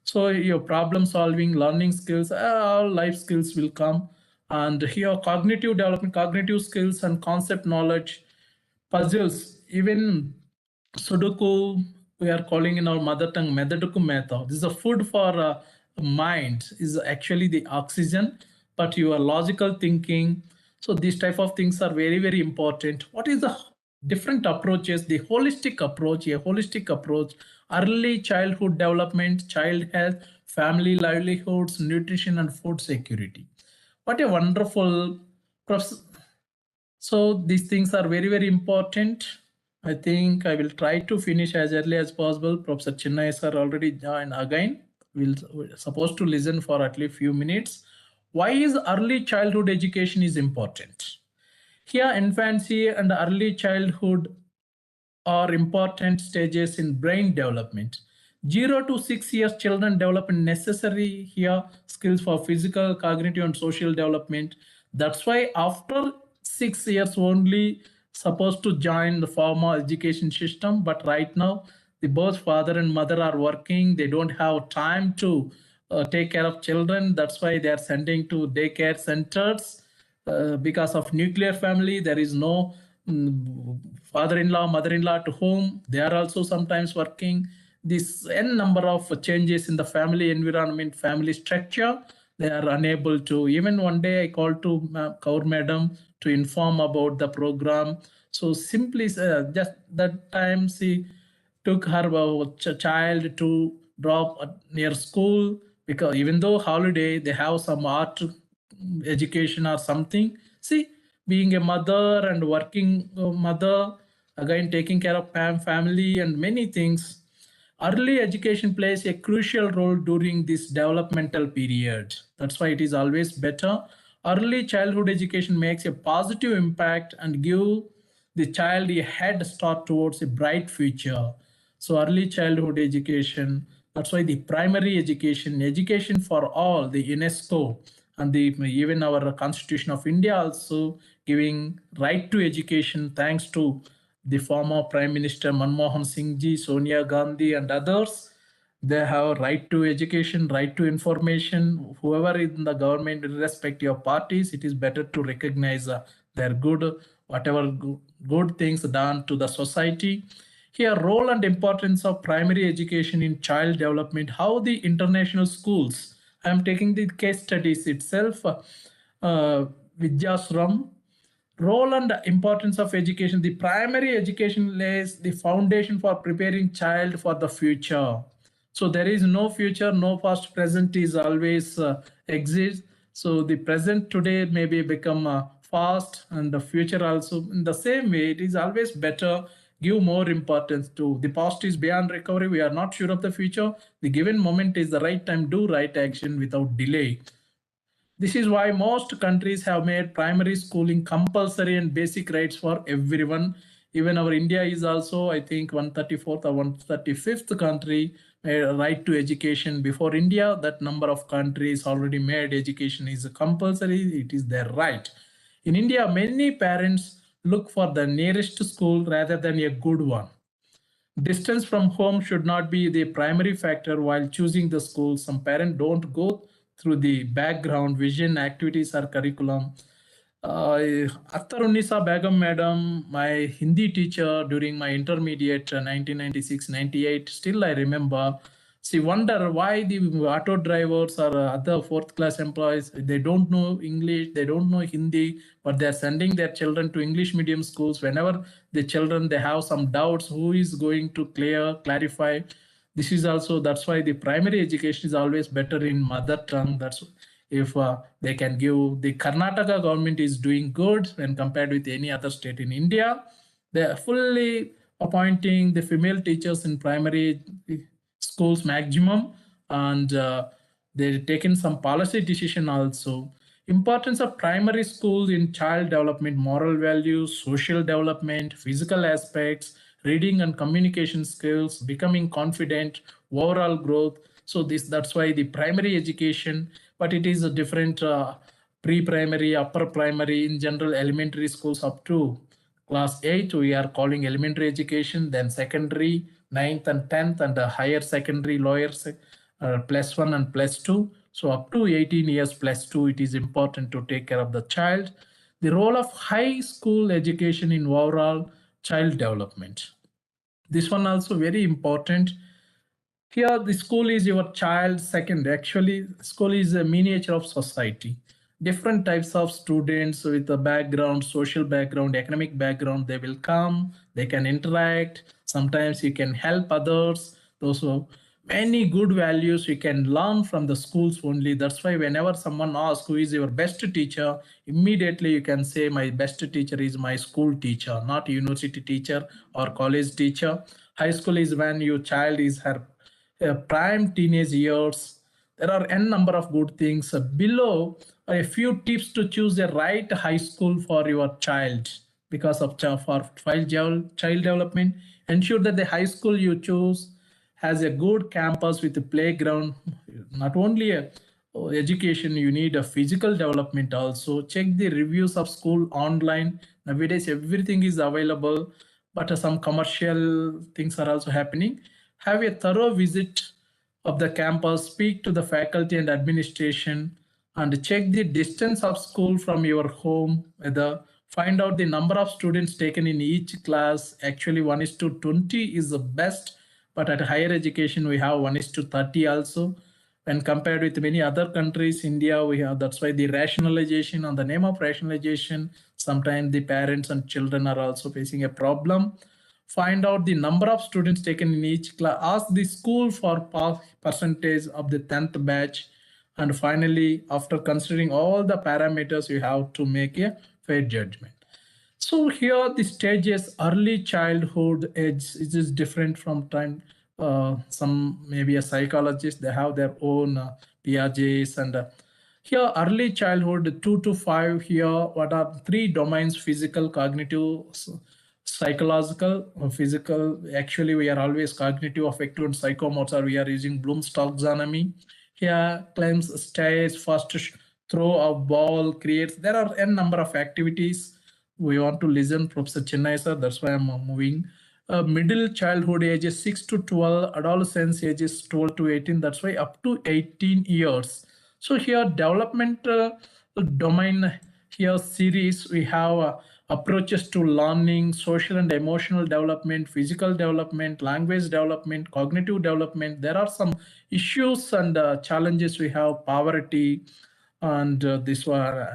So your problem solving, learning skills, all life skills will come. And here cognitive development, cognitive skills and concept knowledge, puzzles, even Sudoku, we are calling in our mother tongue Medaduku method. This is a food for mind, is actually the oxygen, but your logical thinking. So these type of things are very, very important. What is the different approaches? The holistic approach, early childhood development, child health, family livelihoods, nutrition and food security. What a wonderful process. So these things are very, very important. I think I will try to finish as early as possible. Professor Chinnai sir already joined again. We're supposed to listen for at least few minutes. Why is early childhood education is important? Here, infancy and early childhood are important stages in brain development. 0 to 6 years children develop necessary here skills for physical, cognitive and social development. That's why after 6 years only supposed to join the formal education system, but right now the both father and mother are working. They don't have time to take care of children. That's why they are sending to daycare centers. Because of nuclear family, there is no father-in-law, mother-in-law to home. They are also sometimes working. This n number of changes in the family environment, family structure, they are unable to. Even one day I called to Kaur Madam to inform about the program. So simply just that time she took her child to drop near school, because even though holiday, they have some art education or something. See, being a mother and working mother, again taking care of family and many things, early education plays a crucial role during this developmental period. That's why it is always better. Early childhood education makes a positive impact and give the child a head start towards a bright future. So early childhood education, that's why the primary education for all, the UNESCO and even our Constitution of India also giving right to education, thanks to the former Prime Minister Manmohan Singh ji, Sonia Gandhi and others. They have right to education, right to information. Whoever in the government, irrespective of parties, it is better to recognize their good, whatever good things done to the society. Here, role and importance of primary education in child development, how the international schools, I am taking the case studies itself, Vidyasram, role and importance of education. The primary education lays the foundation for preparing child for the future. So there is no future, no past, present is always exists. So the present today maybe become fast, and the future also in the same way. It is always better give more importance to the past is beyond recovery. We are not sure of the future. The given moment is the right time. Do right action without delay. This is why most countries have made primary schooling compulsory and basic rights for everyone. Even our India is also, I think, 134th or 135th country made a right to education. Before India, that number of countries already made education is compulsory. It is their right. In India, many parents look for the nearest school rather than a good one. Distance from home should not be the primary factor while choosing the school. Some parents don't go through the background, vision, activities, or curriculum. Akhtar Unnisa Begum Madam, my Hindi teacher during my intermediate 1996-98, still I remember See, wonder why the auto drivers or other fourth class employees, they don't know English, they don't know Hindi, but they're sending their children to English medium schools. Whenever the children, they have some doubts, who is going to clarify? This is also, that's why the primary education is always better in mother tongue. That's if they can give, the Karnataka government is doing good when compared with any other state in India. They are fully appointing the female teachers in primary schools maximum, and they've taken some policy decision also. Importance of primary schools in child development, moral values, social development, physical aspects, reading and communication skills, becoming confident, overall growth. So that's why the primary education, but it is a different pre-primary, upper primary, in general elementary schools up to class 8 we are calling elementary education, then secondary 9th and 10th, and higher secondary lower plus 1 and plus 2. So up to 18 years plus 2, it is important to take care of the child. The role of high school education in overall child development. This one also very important. Here the school is your child second. Actually, school is a miniature of society. Different types of students with a background, social background, economic background, they will come, they can interact. Sometimes you can help others. Those who many good values you can learn from the schools only. That's why whenever someone asks who is your best teacher, immediately you can say my best teacher is my school teacher, not university teacher or college teacher. High school is when your child is her prime teenage years. There are n number of good things. Below are a few tips to choose the right high school for your child because of for child development. Ensure that the high school you choose has a good campus with a playground. Not only a education, you need a physical development also. Check the reviews of school online. Nowadays everything is available, but some commercial things are also happening. Have a thorough visit of the campus, speak to the faculty and administration, and check the distance of school from your home, whether find out the number of students taken in each class. Actually 1:20 is the best, but at higher education we have 1:30 also. When compared with many other countries, India, we have, that's why the rationalization, on the name of rationalization, sometimes the parents and children are also facing a problem. Find out the number of students taken in each class, ask the school for percentage of the 10th batch, and finally, after considering all the parameters, you have to make a fair judgment. So here the stage is early childhood age. It is different from time. Some maybe a psychologist, they have their own Piaget's, and here early childhood 2 to 5. Here what are three domains: physical, cognitive, psychological, physical. Actually we are always cognitive, affective, and psychomotor. We are using Bloom's taxonomy. Here climbs stairs, first throw a ball, creates. There are n number of activities. We want to listen Professor Chennai sir, that's why I'm moving. Middle childhood ages 6 to 12, adolescence ages 12 to 18, that's why up to 18 years. So here development domain, here series, we have approaches to learning, social and emotional development, physical development, language development, cognitive development. There are some issues and challenges. We have poverty, and this one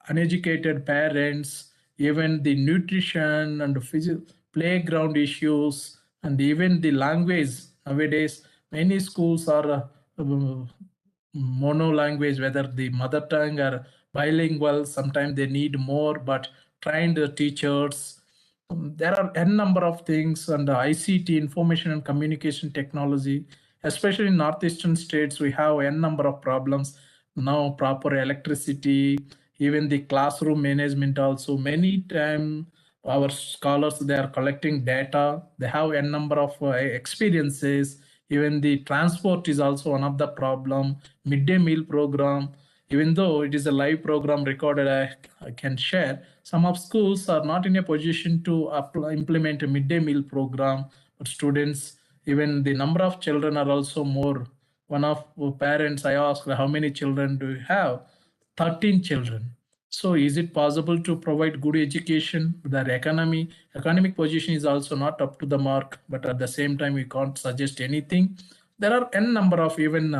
uneducated parents, even the nutrition and physical playground issues, and even the language. Nowadays many schools are mono language, whether the mother tongue or bilingual. Sometimes they need more, but trained teachers. There are n number of things, and ICT, information and communication technology, especially in northeastern states, we have n number of problems now. Proper electricity, even the classroom management also. Many times our scholars, they are collecting data, they have n number of experiences. Even the transport is also one of the problem. Midday meal program, even though it is a live program recorded, I can share. Some of schools are not in a position to implement a midday meal program, but students, even the number of children are also more. One of parents, I asked, how many children do you have? 13 children. So is it possible to provide good education? Their economic position is also not up to the mark, but at the same time, we can't suggest anything. there are n number of even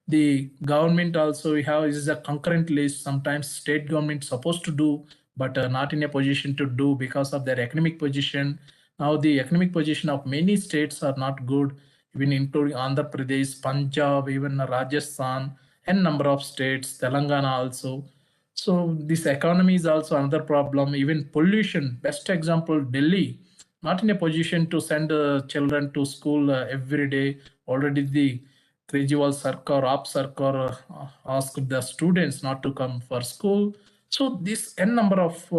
the government also we have is a concurrent list. Sometimes state government supposed to do, but not in a position to do because of their economic position. Now the economic position of many states are not good, even including Andhra Pradesh, Punjab, even Rajasthan, and number of states, Telangana also. So this economy is also another problem. Even pollution, best example, Delhi, not in a position to send children to school every day. Already the Kejriwal Sarkar, Aap Sarkar asked the students not to come for school. So this n number of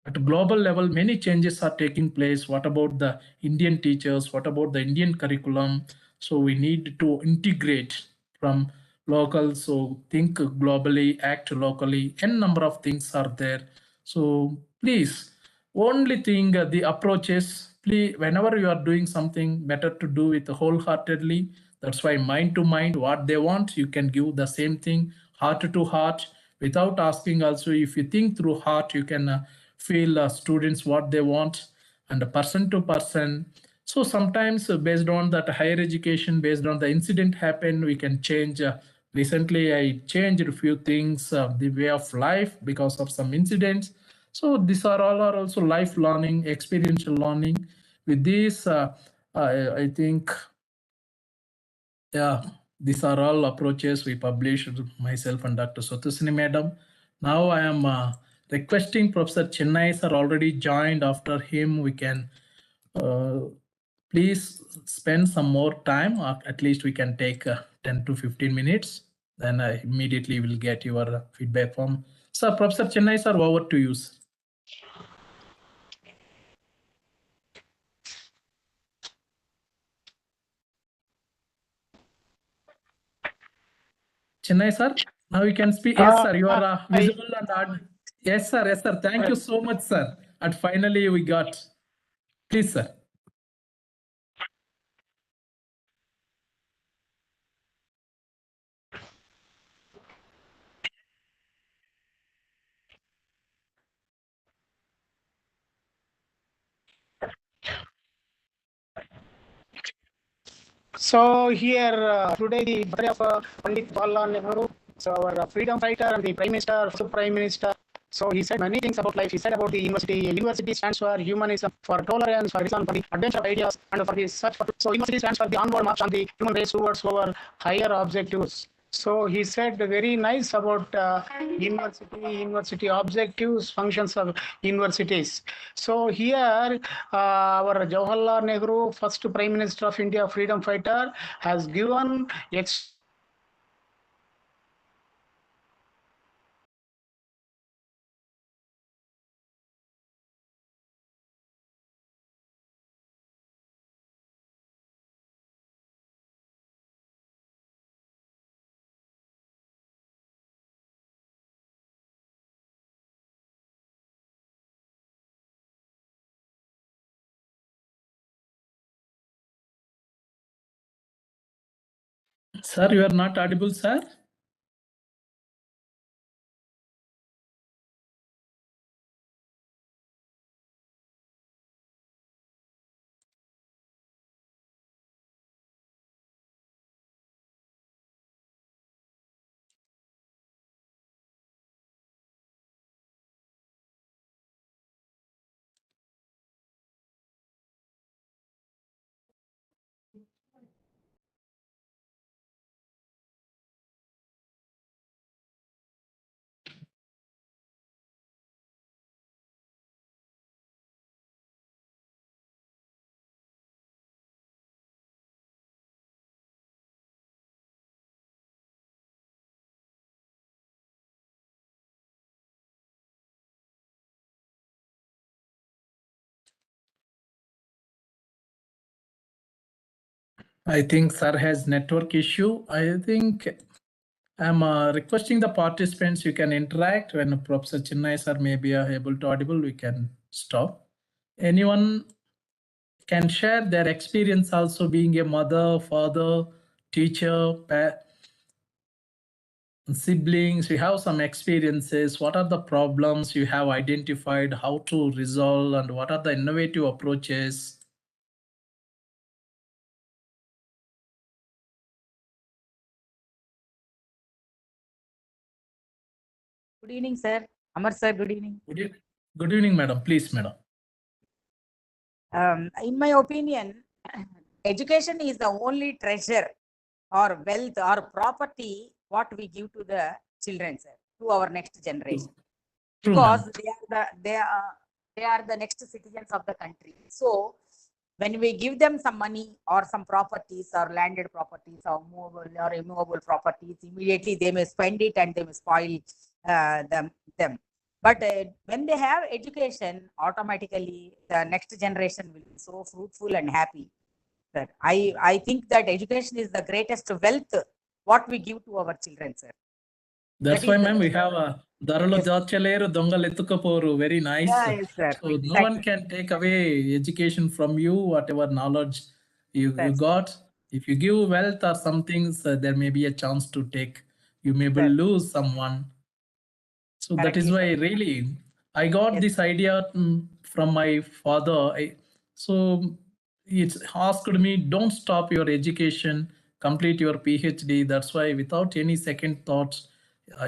at global level, many changes are taking place. What about the Indian teachers? What about the Indian curriculum? So we need to integrate from local. So think globally, act locally. N number of things are there. So please, only thing the approaches. Please, whenever you are doing something, better to do it wholeheartedly. That's why mind to mind, what they want, you can give the same thing, heart to heart, without asking. Also, if you think through heart, you can feel students what they want, and person to person. So sometimes based on that higher education, based on the incident happen, we can change. Recently I changed a few things, the way of life because of some incidents. So these are all are also life learning, experiential learning. With this I think, yeah, these are all approaches we published, myself and Dr. Satusini madam. Now I am requesting Professor Chennai sir already joined. After him, we can please spend some more time. At least we can take 10 to 15 minutes. Then I immediately will get your feedback from. Sir, Professor Chennai sir, over to you. Sir. Chennai sir, now you can speak. Yes sir, you are visible and audible. Yes sir, yes sir. Thank you so much sir. And finally we got. Please sir. So here today the birthday of Pandit Jawaharlal Nehru, so our freedom fighter and the Prime Minister, first Prime Minister. So he said many things about life. He said about the university. University stands for humanism, for tolerance, for reason, for the adventure of ideas, and for the search for. So university stands for the onward march on the human race towards our higher objectives. So he said very nice about university objectives, functions of universities. So here our Jawaharlal Nehru, first Prime Minister of India, freedom fighter, has given Sir, you are not audible, sir. I think sir has network issue. I think I'm requesting the participants, you can interact. When Professor Chennai sir may be able to audible, we can stop. Anyone can share their experience also being a mother, father, teacher, siblings. We have some experiences. What are the problems you have identified, how to resolve, and what are the innovative approaches? Good evening, sir. Amar sir, good evening. Good evening, madam. Please, madam. In my opinion, education is the only treasure or wealth or property what we give to the children, sir, to our next generation. True, Because ma'am. they are the next citizens of the country. So when we give them some money or some properties or landed properties or movable or immovable properties, immediately they may spend it and they may spoil them. But when they have education, automatically the next generation will be so fruitful and happy. Sir, I think that education is the greatest wealth what we give to our children, sir. That's why, ma'am, we have a Daralo Jachaleru Dongal Etukaporu. Very nice. Yes, sir. So no one can take away education from you, whatever knowledge you got. If you give wealth or some things, there may be a chance to take. You may lose someone. So that is why really I got this idea from my father. So it's asked me, don't stop your education, complete your PhD. That's why without any second thoughts,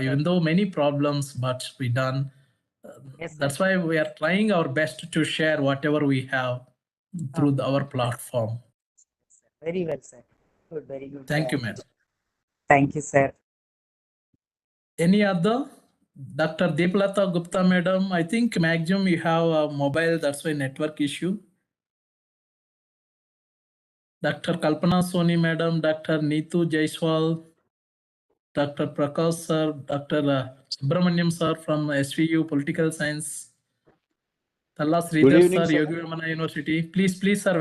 even though many problems, but we done. That's why we are trying our best to share whatever we have through our platform. Very well, sir. Good, very good. Thank you, madam. Thank you, sir. Any other? Dr. Deeplata Gupta, madam, I think maximum you have a mobile, that's why network issue. Dr. Kalpana Soni, madam, Dr. Neetu Jaiswal, Dr. Prakash sir, Dr. Subramaniam sir from SVU Political Science, Talla Sridhar evening, sir, sir. Yogi Vemana University. Please, sir,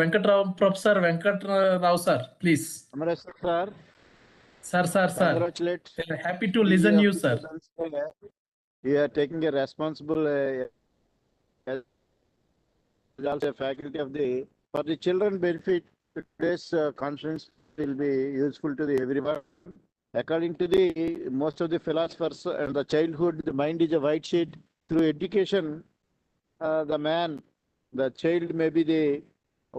Professor Venkatrao sir, please. Amrit sir. Sir. Congratulate. Happy to listen you, sir. You are taking a responsible also a faculty of the for the children benefit. Today's conference will be useful to the everyone. According to the most of the philosophers and the childhood, the mind is a white sheet. Through education, the child may be the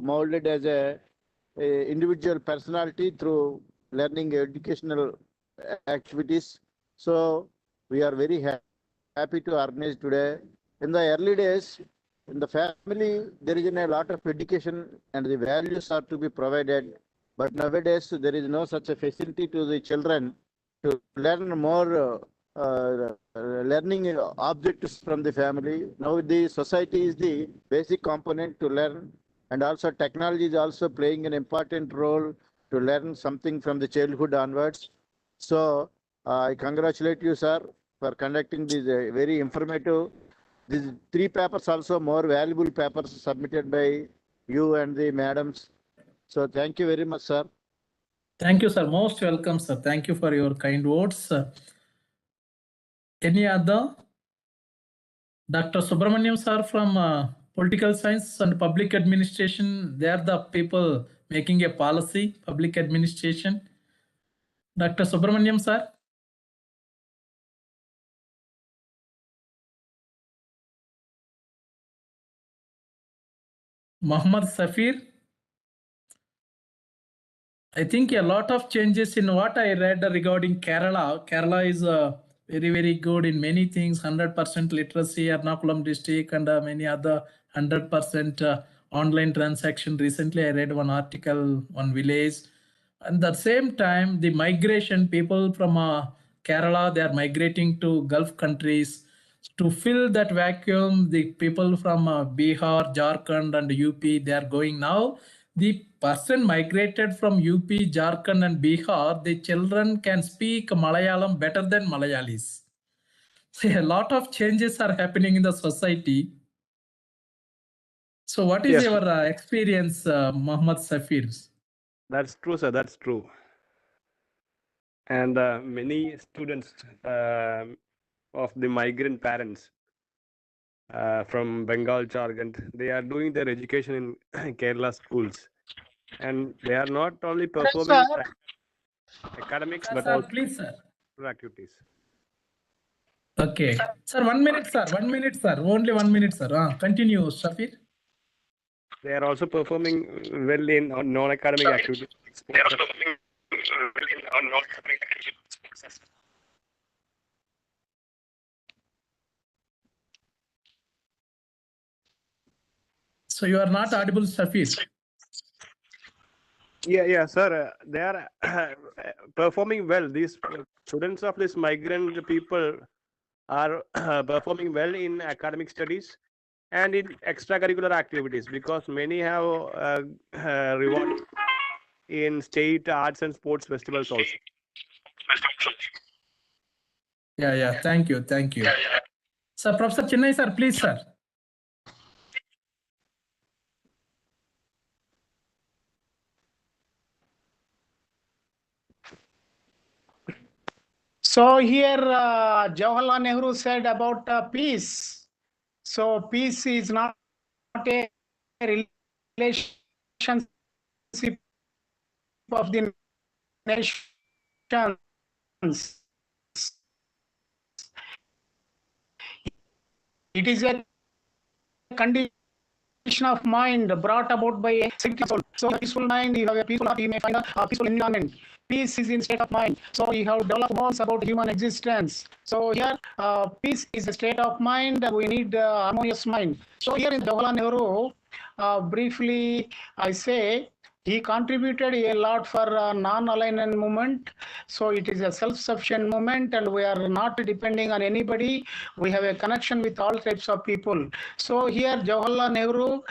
molded as a individual personality through learning educational activities. So we are very happy to organize today. In the early days, in the family, there is a lot of education and the values are to be provided. But nowadays, there is no such a facility to the children to learn more learning objects from the family. Now the society is the basic component to learn, and also technology is also playing an important role to learn something from the childhood onwards. So I congratulate you, sir, for conducting this very informative. These 3 papers also more valuable papers submitted by you and the madams. So thank you very much, sir. Thank you, sir. Most welcome, sir. Thank you for your kind words. Any other? Dr. Subramaniam sir from Political Science and Public Administration. They are the people making a policy, public administration. Dr. Subramaniam sir. Muhammad Safir. I think a lot of changes in what I read regarding Kerala. Kerala is very, very good in many things, 100% literacy, Ernakulam district, and many other 100% online transaction. Recently, I read one article, one village. And at the same time, the migration, people from Kerala, they are migrating to Gulf countries. To fill that vacuum, the people from Bihar, Jharkhand, and UP, they are going now. The person migrated from UP, Jharkhand, and Bihar, the children can speak Malayalam better than Malayalis. So a lot of changes are happening in the society. So what is your experience, Muhammad Safir? That's true, sir. That's true. And many students of the migrant parents from Bengal, Jharkhand, they are doing their education in Kerala schools. And they are not only performing academics, but also activities. Okay. Sir, 1 minute, sir. 1 minute, sir. Only 1 minute, sir. Continue, Shafir. They are also performing well in non-academic activities. So you are not audible, Safir. Yeah, sir. They are performing well. These students of these migrant people are performing well in academic studies and in extracurricular activities because many have reward in state arts and sports festivals also. Yeah. Thank you. Sir, Professor Chennai, sir, please, sir. So here Jawaharlal Nehru said about peace. So peace is not a relationship of the nations. It is a condition of mind brought about by a soul. So a peaceful mind, you have a peaceful heart, you may find a peaceful environment. Peace is in state of mind. So you have developed bonds about human existence. So here peace is a state of mind. We need harmonious mind. So here in Jawaharlal Nehru, briefly I say, he contributed a lot for non-alignment movement. So it is a self-sufficient movement and we are not depending on anybody. We have a connection with all types of people. So here Jawaharlal Nehru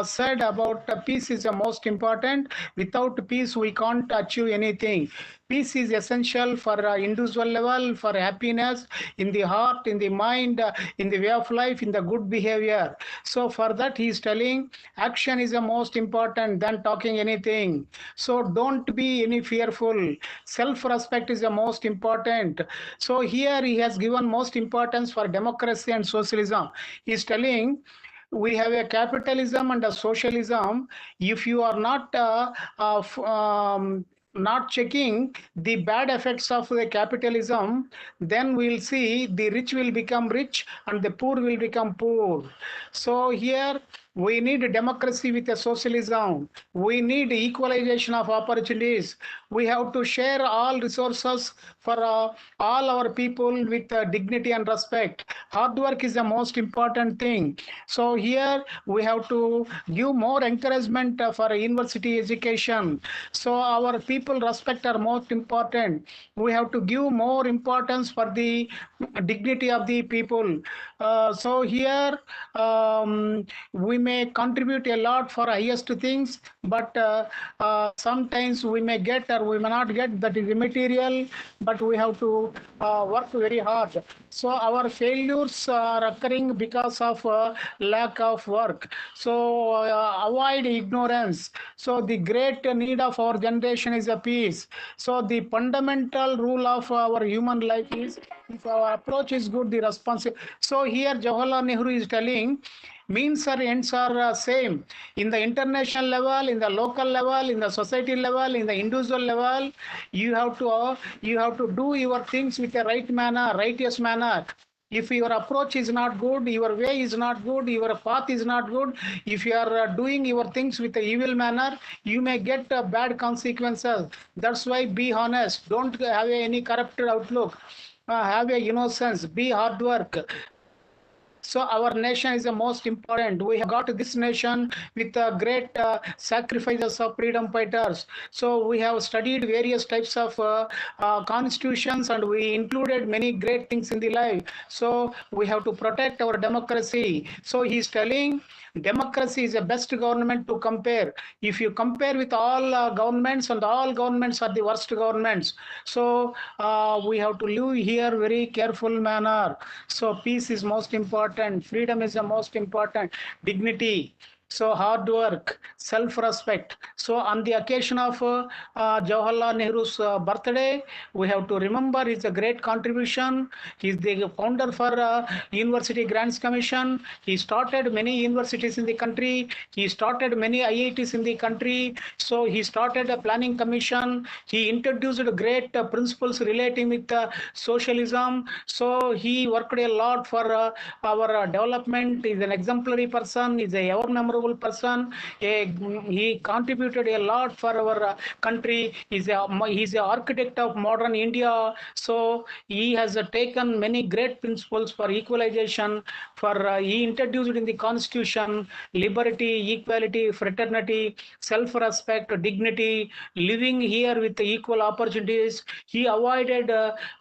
said about peace is the most important. Without peace, we can't achieve anything. Peace is essential for individual level, for happiness in the heart, in the mind, in the way of life, in the good behavior. So for that he is telling action is the most important than talking anything. So don't be any fearful. Self-respect is the most important. So here he has given most importance for democracy and socialism. He is telling we have a capitalism and a socialism. If you are not checking the bad effects of the capitalism, then we'll see the rich will become rich and the poor will become poor. So here we need democracy with a socialism. We need equalization of opportunities. We have to share all resources for all our people with dignity and respect. Hard work is the most important thing. So here we have to give more encouragement for university education. So our people respect are most important. We have to give more importance for the dignity of the people. So here we may contribute a lot for highest things, but sometimes we may get or we may not get, that is immaterial, but we have to work very hard. So our failures are occurring because of lack of work. So avoid ignorance. So the great need of our generation is a peace. So the fundamental rule of our human life is, if our approach is good, the responsibility. So here Jawaharlal Nehru is telling means or ends are same. In the international level, in the local level, in the society level, in the individual level, you have to do your things with a right manner, righteous manner. If your approach is not good, your way is not good, your path is not good, if you are doing your things with a evil manner, you may get bad consequences. That's why be honest. Don't have any corrupted outlook. Have a innocence. Be hard work. So our nation is the most important. We have got this nation with great sacrifices of freedom fighters. So we have studied various types of constitutions and we included many great things in the life. So we have to protect our democracy. So he's telling democracy is the best government to compare. If you compare with all governments, and all governments are the worst governments. So we have to live here very careful manner. So peace is most important. Freedom is the most important. Dignity. So hard work, self-respect. So on the occasion of Jawaharlal Nehru's birthday, we have to remember his great contribution. He is the founder for University Grants Commission. He started many universities in the country. He started many IITs in the country. So he started a planning commission. He introduced great principles relating with socialism. So he worked a lot for our development. He is an exemplary person. He is a ever memorable honorable person. He contributed a lot for our country. He's an architect of modern India. So he has taken many great principles for equalization. He introduced in the Constitution liberty, equality, fraternity, self-respect, dignity, living here with equal opportunities. He avoided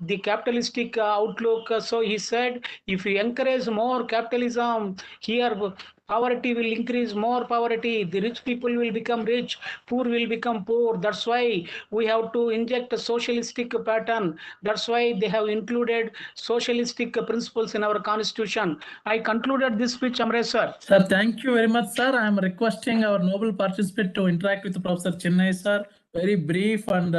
the capitalistic outlook. So he said, if we encourage more capitalism, here poverty will increase, more poverty. The rich people will become rich, poor will become poor. That's why we have to inject a socialistic pattern. That's why they have included socialistic principles in our constitution. I concluded this speech, Amrit sir. Sir, thank you very much, sir. I am requesting our noble participant to interact with Professor Chennai, sir. Very brief and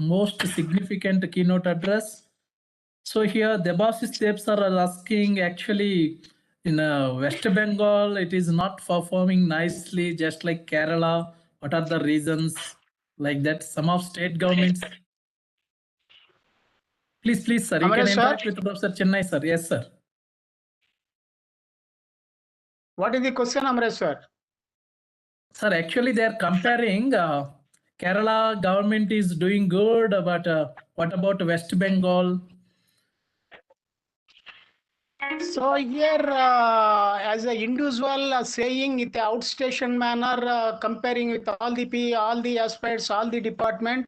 most significant keynote address. So here, Debashis Deb sir are asking, actually, in West Bengal, it is not performing nicely, just like Kerala. What are the reasons? Like that, some of state governments. Please, sir, you Amrit, can sir? interact with Professor Chennai, sir. Yes, sir. What is the question, Amrit sir? Sir, actually, they are comparing Kerala government is doing good, but what about West Bengal? So here, as an individual saying it outstation manner, comparing with all the aspects, all the department,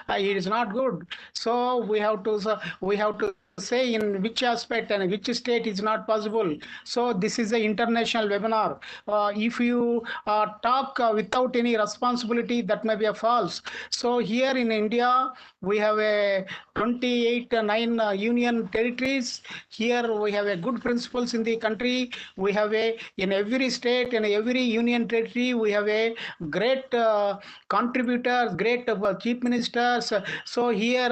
it is not good. So we have to say in which aspect and which state is not possible. So this is an international webinar. If you talk without any responsibility, that may be a false. So here in India, we have a 9 union territories. Here we have a good principles in the country. We have in every state and every union territory, we have a great contributors, great chief ministers. So here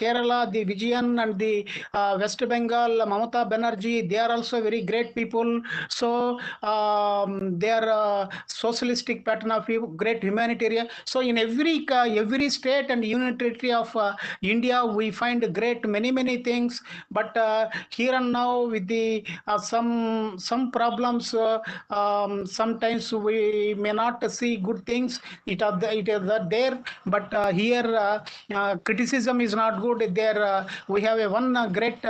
Kerala, the Vijayan and the West Bengal, Mamata Banerjee, they are also very great people. So they are socialistic pattern of great humanitarian. So in every state and union territory of India, we find great many things. But here and now with the some problems, sometimes we may not see good things. It is there, but here criticism is not good. There we have one great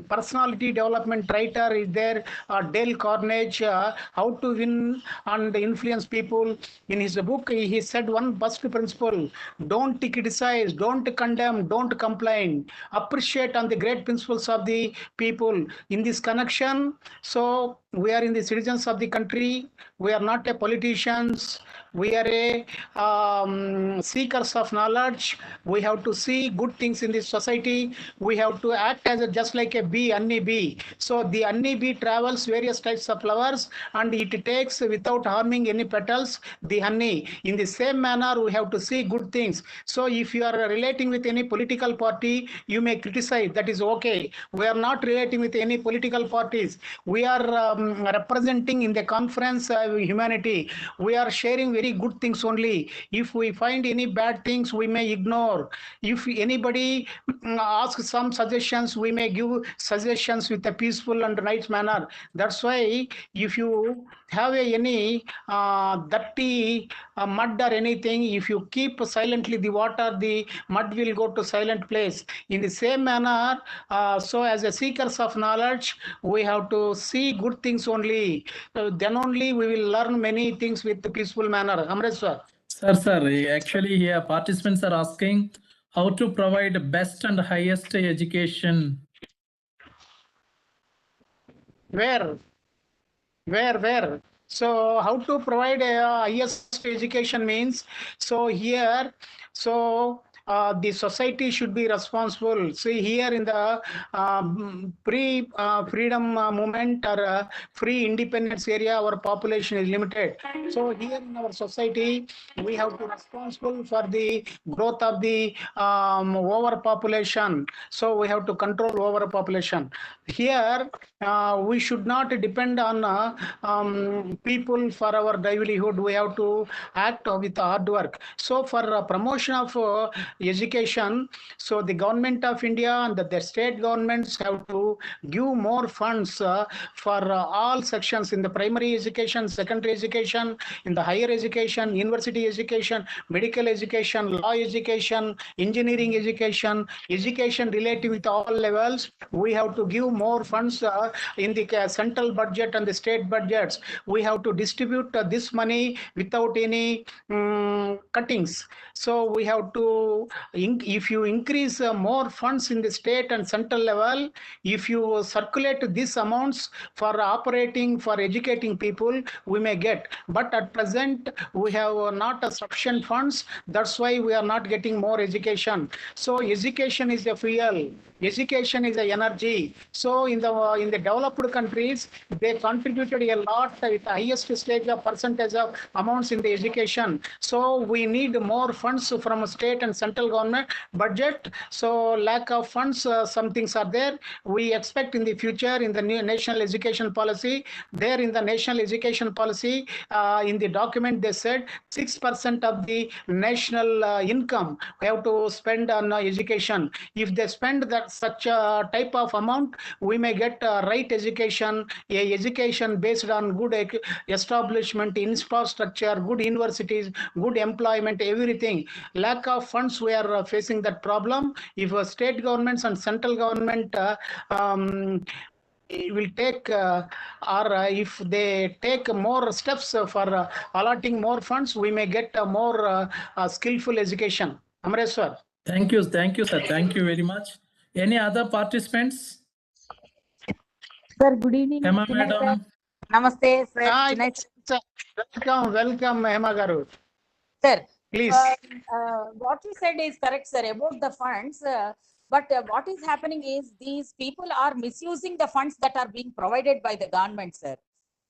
personality development writer is there, Dale Carnegie, how to win and influence people. In his book, he said one first principle: don't criticize, don't condemn, don't complain. Appreciate on the great principles of the people. In this connection, so we are in the citizens of the country. We are not a politicians. We are a seekers of knowledge. We have to see good things in this society. We have to act as just like a bee, honey bee. So the honey bee travels various types of flowers and it takes without harming any petals the honey. In the same manner, we have to see good things. So if you are relating with any political party, you may criticize. That is okay. We are not relating with any political parties. We are representing in the conference humanity. We are sharing very good things only. If we find any bad things, we may ignore. If anybody asks some suggestions, we may give suggestions with a peaceful and nice manner. That's why if you have any dirty mud or anything, if you keep silently the water, the mud will go to silent place. In the same manner, so as a seekers of knowledge, we have to see good things only. Then only we will learn many things with the peaceful manner. Amrit sir. Sir, actually here participants are asking how to provide best and highest education. Where? So how to provide a highest education means, so here, so the society should be responsible. See here in the pre-freedom movement or free independence area, our population is limited. So here in our society, we have to responsible for the growth of the overpopulation. So we have to control overpopulation. Here we should not depend on people for our livelihood. We have to act with hard work. So for promotion of education. So the government of India and the state governments have to give more funds for all sections in the primary education, secondary education, in the higher education, university education, medical education, law education, engineering education, education related with all levels. We have to give more funds in the central budget and the state budgets. We have to distribute this money without any cuttings. So we have to, if you increase more funds in the state and central level, if you circulate these amounts for operating, for educating people, we may get. But at present, we have not a sufficient funds. That's why we are not getting more education. So education is a fuel. Education is a energy. So in the developed countries, they contributed a lot with the highest stage of percentage of amounts in the education. So we need more funds from state and central government budget. So lack of funds, some things are there. We expect in the future in the new national education policy, there in the national education policy, in the document they said 6% of the national income we have to spend on education. If they spend that such a type of amount, we may get right education, a education based on good establishment, infrastructure, good universities, good employment, everything. Lack of funds, we are facing that problem. If state governments and central government will take if they take more steps for allotting more funds, we may get a more skillful education. Amreswar. Thank you, sir. Thank you very much. Any other participants? Sir, good evening. Emma Chinay sir. madam. Namaste, sir. Chinay sir. Welcome, Emma Garu. Sir, please. What you said is correct, sir, about the funds. But what is happening is these people are misusing the funds that are being provided by the government, sir.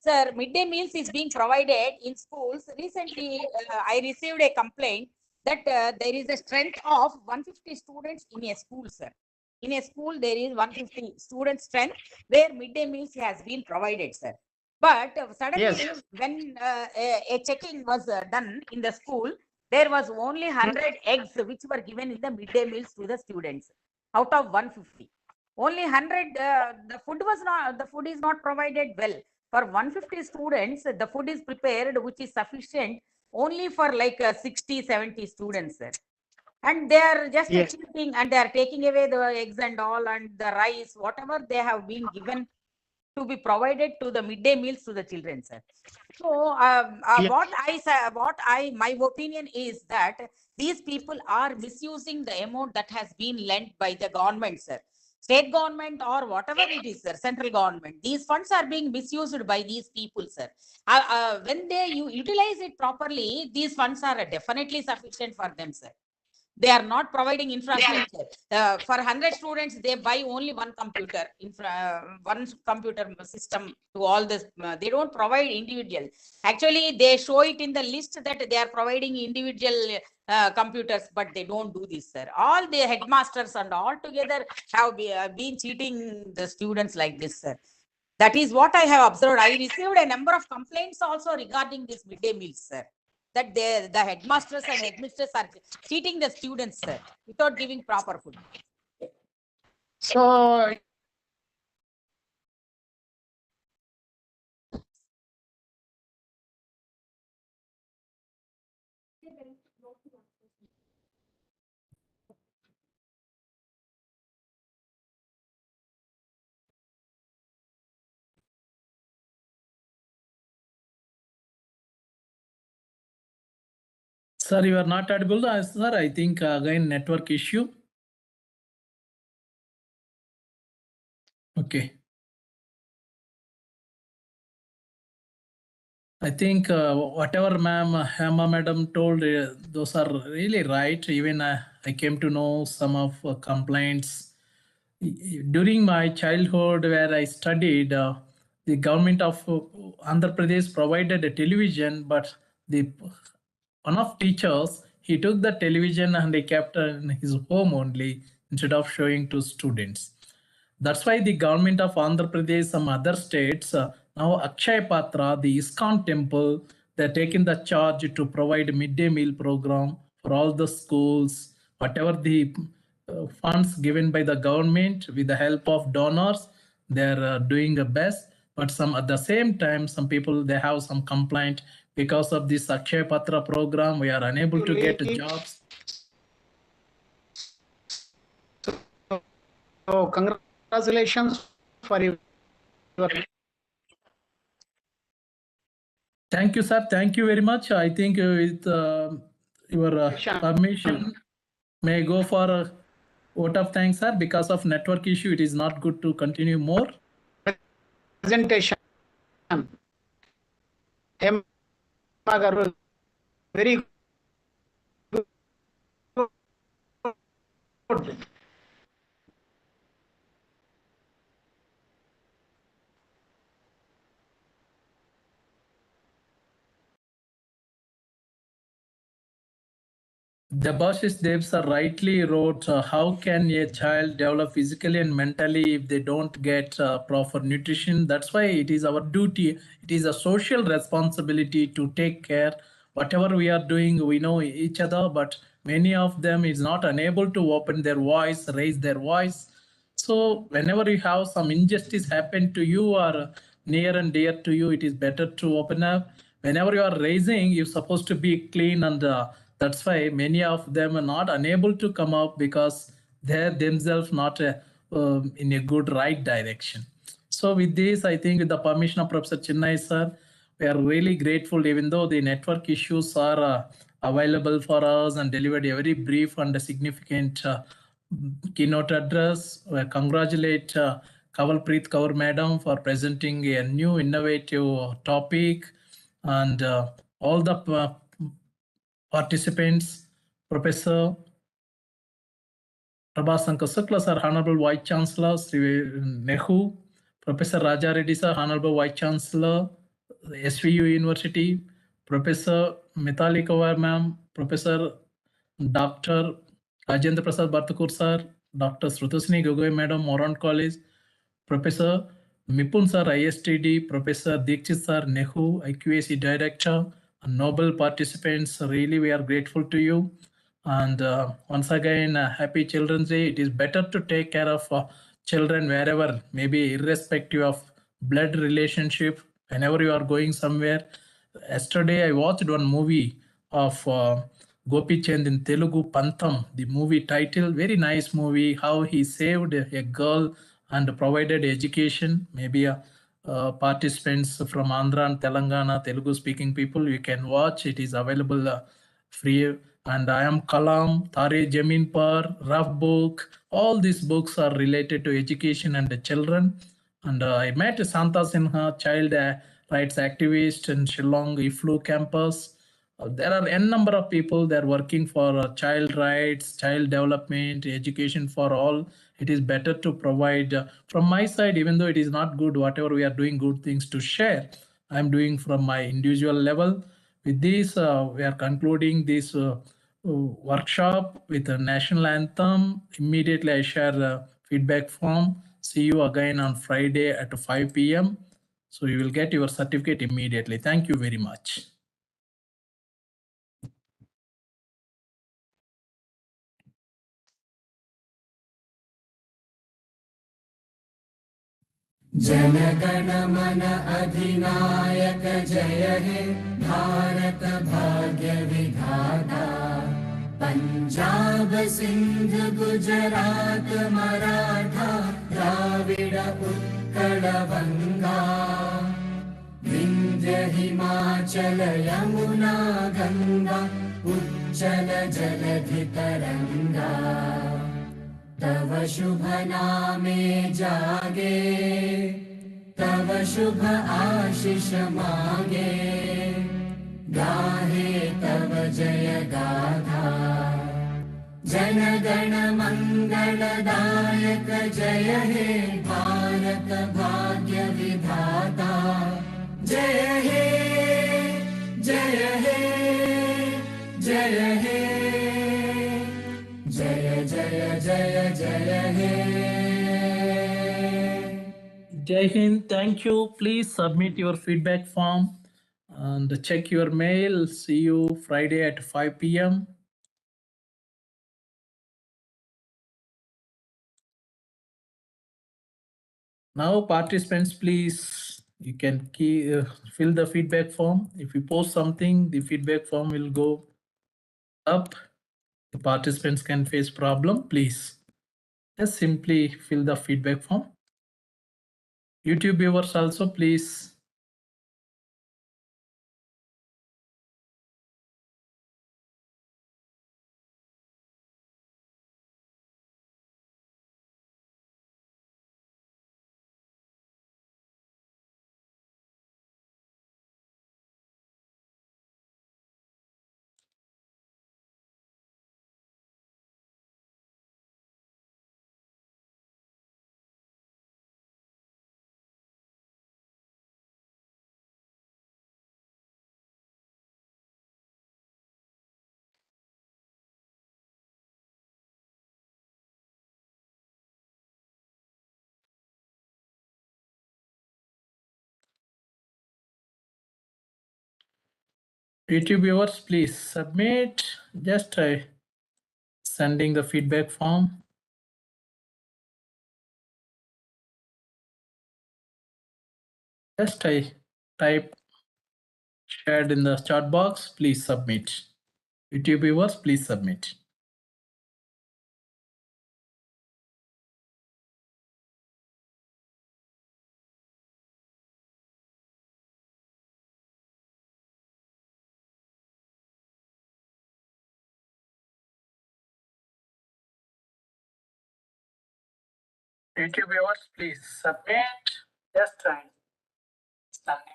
Sir, midday meals is being provided in schools. Recently, I received a complaint that there is a strength of 150 students in a school, sir. In a school, there is 150 student strength where midday meals has been provided, sir. But suddenly, when a checking was done in the school, there was only 100 eggs which were given in the midday meals to the students out of 150. Only 100, the food is not provided well. For 150 students, the food is prepared, which is sufficient only for like 60, 70 students, sir. And they are just cheating and they are taking away the eggs and all and the rice, whatever they have been given to be provided to the midday meals to the children, sir. So my opinion is that these people are misusing the amount that has been lent by the government, sir. State government or whatever it is, sir, central government. These funds are being misused by these people, sir. When they utilize it properly, these funds are definitely sufficient for them, sir. They are not providing infrastructure. For 100 students, they buy only one computer, one computer system to all this. They don't provide individual. Actually, they show it in the list that they are providing individual computers, but they don't do this, sir. All the headmasters and all together have been cheating the students like this, sir. That is what I have observed. I received a number of complaints also regarding this midday meals, sir. That the headmasters and headmistresses are cheating the students, sir, without giving proper food. So Sir, you are not audible, sir. I think again network issue. Okay. I think whatever Emma madam told, those are really right. Even I came to know some of complaints. During my childhood where I studied, the government of Andhra Pradesh provided a television, but one of teachers, he took the television and he kept in his home only instead of showing to students. That's why the government of Andhra Pradesh, some other states, now Akshaya Patra, the ISKCON temple, they're taking the charge to provide midday meal program for all the schools, whatever the funds given by the government with the help of donors, they're doing the best. But some at the same time, some people they have some complaint because of this Akshay Patra program. We are unable to get jobs. So congratulations for your. Thank you, sir. Thank you very much. I think with your permission, may I go for a vote of thanks, sir. Because of network issue, it is not good to continue more. Presentation. Very good. Debashish Devsar rightly wrote, how can a child develop physically and mentally if they don't get proper nutrition? That's why it is our duty, it is a social responsibility to take care. Whatever we are doing, we know each other, but many of them is not unable to open their voice, raise their voice. So whenever you have some injustice happen to you or near and dear to you, it is better to open up. Whenever you are raising, you're supposed to be clean, and that's why many of them are not unable to come up because they're themselves not in a good right direction. So with this, I think with the permission of Professor Chinnai sir, we are really grateful, even though the network issues are available for us and delivered a very brief and a significant keynote address. We congratulate Kavalpreet Kaur Madam for presenting a new innovative topic, and all the participants, Professor Prabhasankar Sukla sir, Honorable Vice Chancellor, Sri NEHU, Professor Raja Reddy sir, Honorable Vice Chancellor, SVU University, Professor Mithali Kaur ma'am, Professor Dr. Rajendra Prasad Bartakur sir, Dr. Srutasini Gogoi madam, Moran College, Professor Mipun sir, ISTD, Professor Dikshit sir, NEHU, IQAC Director, and noble participants, really we are grateful to you. And once again, happy Children's Day. It is better to take care of children wherever, maybe irrespective of blood relationship, whenever you are going somewhere. Yesterday, I watched one movie of Gopi Chand in Telugu, Pantham, the movie title, very nice movie, how he saved a girl and provided education. Maybe participants from Andhra and Telangana, Telugu speaking people, you can watch. It is available free. And I am Kalam, Tare Jamin Par, Rough Book. All these books are related to education and the children. And I met Santa Sinha, child rights activist in Shillong IFLU campus. There are n number of people that are working for child rights, child development, education for all. It is better to provide from my side, even though it is not good, whatever we are doing good things to share. I'm doing from my individual level. With this, we are concluding this workshop with a national anthem. Immediately, I share a feedback form. See you again on Friday at 5 p.m. So you will get your certificate immediately. Thank you very much. जनगण मन अधिनायक जय हे भारत भाग्य विधाता पंजाब सिंध गुजरात मराठा द्राविड उत्कल बंगा विंध्य हिमाचल यमुना गंगा उच्चल जलधि तरंगा तव शुभ नामे जागे तव शुभ आशीष मांगे गाहे तव जय गाथा जन गण मंगलदायक जय हे भारत भाग्य विधाता जय हे जय हे जय हे जय जय जय जय हे Jai Hind, thank you. Please submit your feedback form and check your mail. See you Friday at 5 p.m. Now, participants, please, you can fill the feedback form. If you post something, the feedback form will go up. The participants can face problem. Please just simply fill the feedback form. YouTube viewers also, please. YouTube viewers, please submit. Just try sending the feedback form. Just type shared in the chat box. Please submit. YouTube viewers, please submit. YouTube viewers, please submit. Just try sending